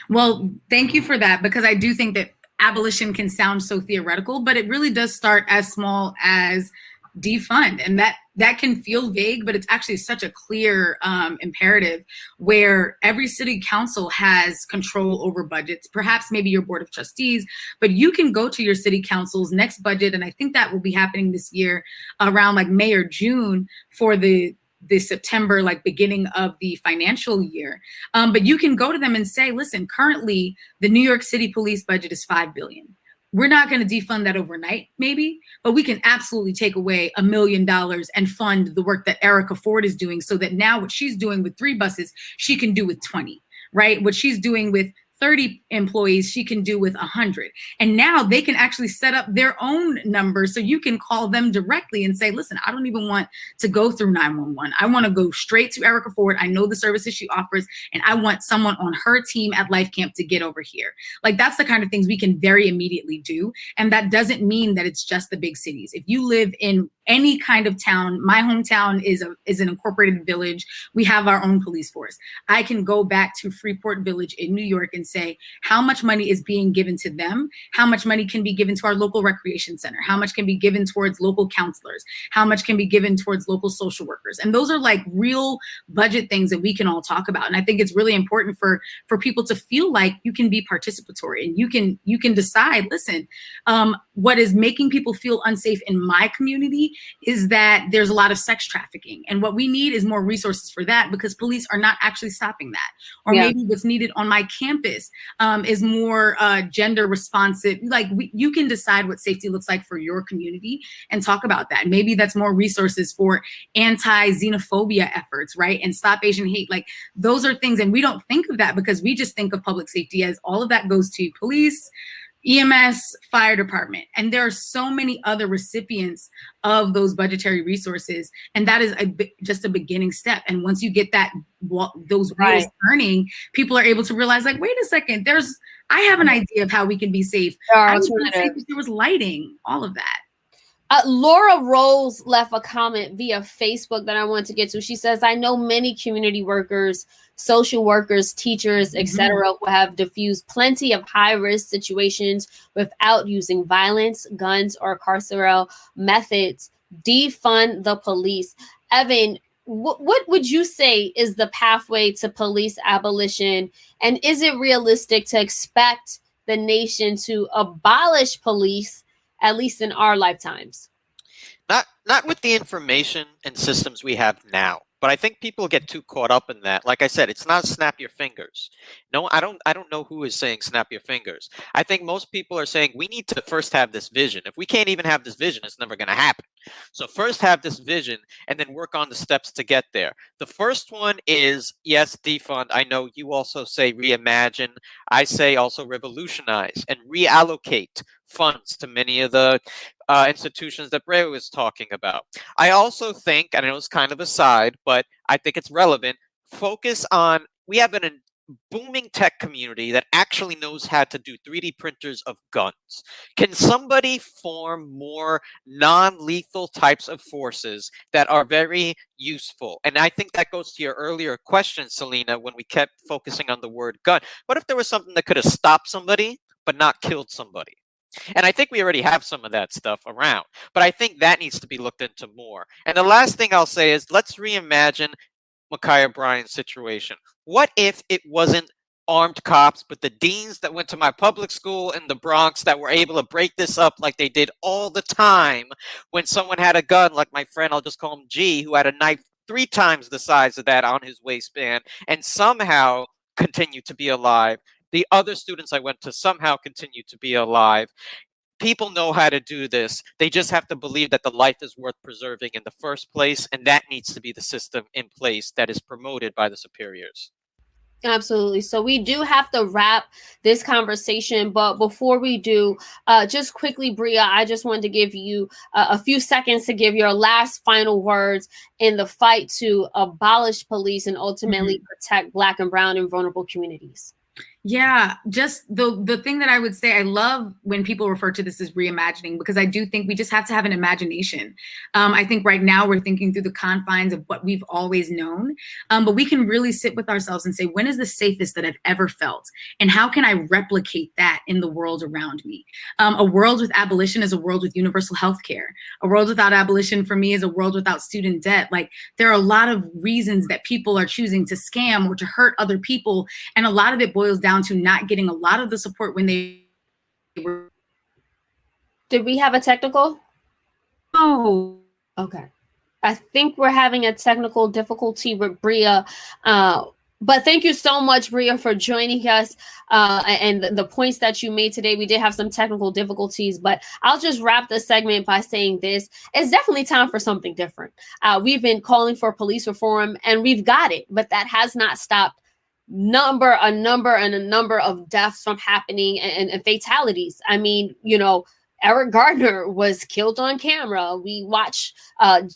Well, thank you for that, because I do think that abolition can sound so theoretical, but it really does start as small as defund, and that can feel vague, but it's actually such a clear imperative, where every city council has control over budgets, perhaps maybe your board of trustees, but you can go to your city council's next budget, and I think that will be happening this year around like May or June for the September, like beginning of the financial year. But you can go to them and say, listen, currently the New York City police budget is $5 billion. We're not going to defund that overnight, maybe, but we can absolutely take away $1 million and fund the work that Erica Ford is doing, so that now what she's doing with 3 buses, she can do with 20, right? What she's doing with 30 employees, she can do with 100. And now they can actually set up their own numbers. So you can call them directly and say, listen, I don't even want to go through 911. I want to go straight to Erica Ford. I know the services she offers, and I want someone on her team at Life Camp to get over here. Like, that's the kind of things we can very immediately do. And that doesn't mean that it's just the big cities. If you live in any kind of town, my hometown is an incorporated village. We have our own police force. I can go back to Freeport Village in New York and say, how much money is being given to them? How much money can be given to our local recreation center? How much can be given towards local counselors? How much can be given towards local social workers? And those are like real budget things that we can all talk about. And I think it's really important for people to feel like you can be participatory, and you can decide, listen, what is making people feel unsafe in my community is that there's a lot of sex trafficking. And what we need is more resources for that, because police are not actually stopping that. Or maybe what's needed on my campus is more gender responsive. Like, you can decide what safety looks like for your community and talk about that. Maybe that's more resources for anti-xenophobia efforts, right? And stop Asian hate. Like, those are things, and we don't think of that because we just think of public safety as all of that goes to police, EMS, fire department. And there are so many other recipients of those budgetary resources. And that is just a beginning step. And once you get those wheels turning, people are able to realize, like, wait a second, I have an idea of how we can be safe. I would feel safe if there was lighting, all of that. Laura Rose left a comment via Facebook that I want to get to. She says, I know many community workers, social workers, teachers, etc., who have diffused plenty of high-risk situations without using violence, guns, or carceral methods. Defund the police. Evan, what would you say is the pathway to police abolition? And is it realistic to expect the nation to abolish police, at least in our lifetimes? Not with the information and systems we have now. But I think people get too caught up in that. Like I said, it's not snap your fingers. No, I don't know who is saying snap your fingers. I think most people are saying we need to first have this vision. If we can't even have this vision, it's never going to happen. So first have this vision and then work on the steps to get there. The first one is, yes, defund. I know you also say reimagine. I say also revolutionize and reallocate funds to many of the institutions that Bray was talking about. I also think, and I know it's kind of aside, but I think it's relevant, focus on, we have a booming tech community that actually knows how to do 3D printers of guns. Can somebody form more non-lethal types of forces that are very useful? And I think that goes to your earlier question, Selena, when we kept focusing on the word gun. What if there was something that could have stopped somebody but not killed somebody? And I think we already have some of that stuff around, but I think that needs to be looked into more. And the last thing I'll say is, let's reimagine Ma'Khia Bryant's situation. What if it wasn't armed cops, but the deans that went to my public school in the Bronx that were able to break this up like they did all the time when someone had a gun, like my friend, I'll just call him G, who had a knife 3 times the size of that on his waistband and somehow continued to be alive. The other students I went to somehow continue to be alive. people know how to do this. They just have to believe that the life is worth preserving in the first place, and that needs to be the system in place that is promoted by the superiors. Absolutely. So we do have to wrap this conversation, but before we do, just quickly, Bria, I just wanted to give you a few seconds to give your last final words in the fight to abolish police and ultimately protect Black and brown and vulnerable communities. Yeah, just the thing that I would say, I love when people refer to this as reimagining, because I do think we just have to have an imagination. I think right now we're thinking through the confines of what we've always known, but we can really sit with ourselves and say, when is the safest that I've ever felt? And how can I replicate that in the world around me? A world with abolition is a world with universal health care. A world without abolition for me is a world without student debt. Like, there are a lot of reasons that people are choosing to scam or to hurt other people. And a lot of it boils down to not getting a lot of the support when they were. Did we have a technical? Oh, okay. I think we're having a technical difficulty with Bria. But thank you so much, Bria, for joining us and the points that you made today. We did have some technical difficulties, but I'll just wrap this segment by saying this. It's definitely time for something different. We've been calling for police reform, and we've got it, but that has not stopped a number of deaths from happening and fatalities. I mean, Eric Gardner was killed on camera. We watched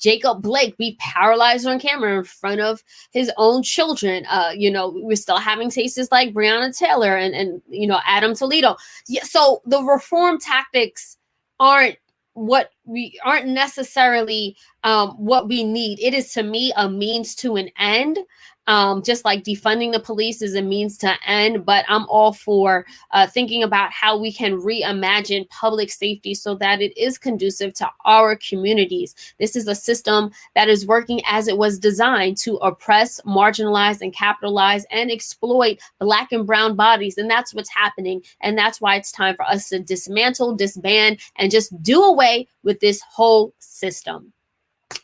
Jacob Blake be paralyzed on camera in front of his own children. We're still having cases like Breonna Taylor and Adam Toledo. Yeah, so the reform tactics aren't necessarily what we need. It is, to me, a means to an end. Just like defunding the police is a means to end, but I'm all for thinking about how we can reimagine public safety so that it is conducive to our communities. This is a system that is working as it was designed to oppress, marginalize, and capitalize and exploit Black and brown bodies. And that's what's happening. And that's why it's time for us to dismantle, disband, and just do away with this whole system.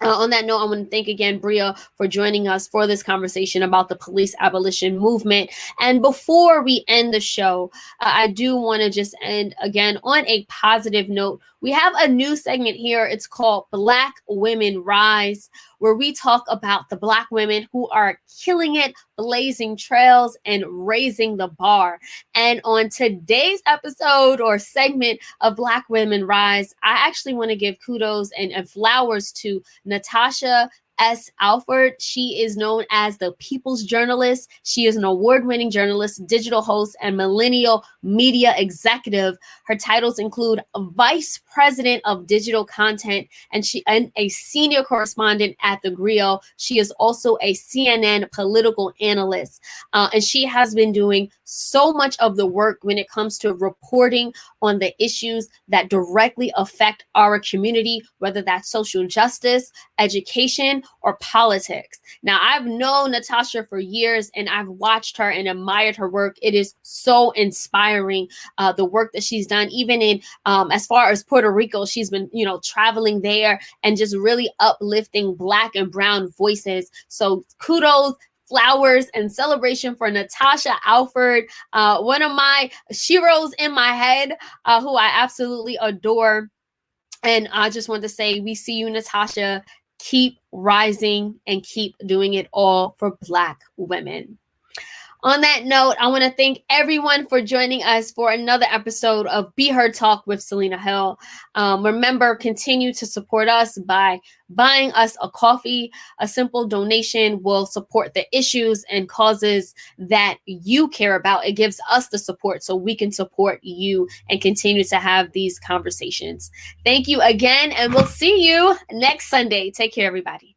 On that note, I want to thank again Bria for joining us for this conversation about the police abolition movement. And before we end the show, I do want to just end again on a positive note. We have a new segment here. It's called Black Women Rise, where we talk about the Black women who are killing it, blazing trails, and raising the bar. And on today's episode or segment of Black Women Rise, I actually want to give kudos and flowers to Natasha S. Alford. She is known as the People's Journalist. She is an award-winning journalist, digital host, and millennial media executive. Her titles include Vice President of Digital Content and a senior correspondent at The Griot. She is also a CNN political analyst. And she has been doing so much of the work when it comes to reporting on the issues that directly affect our community, whether that's social justice, education, or politics. Now, I've known Natasha for years, and I've watched her and admired her work. It is so inspiring, the work that she's done, even in as far as Puerto Rico. She's been, traveling there and just really uplifting Black and brown voices. So kudos, flowers, and celebration for Natasha Alford, one of my sheroes in my head, who I absolutely adore. And I just want to say, we see you, Natasha. Keep rising and keep doing it all for Black women. On that note, I want to thank everyone for joining us for another episode of Be Heard Talk with Selena Hill. Remember, continue to support us by buying us a coffee. A simple donation will support the issues and causes that you care about. It gives us the support so we can support you and continue to have these conversations. Thank you again, and we'll see you next Sunday. Take care, everybody.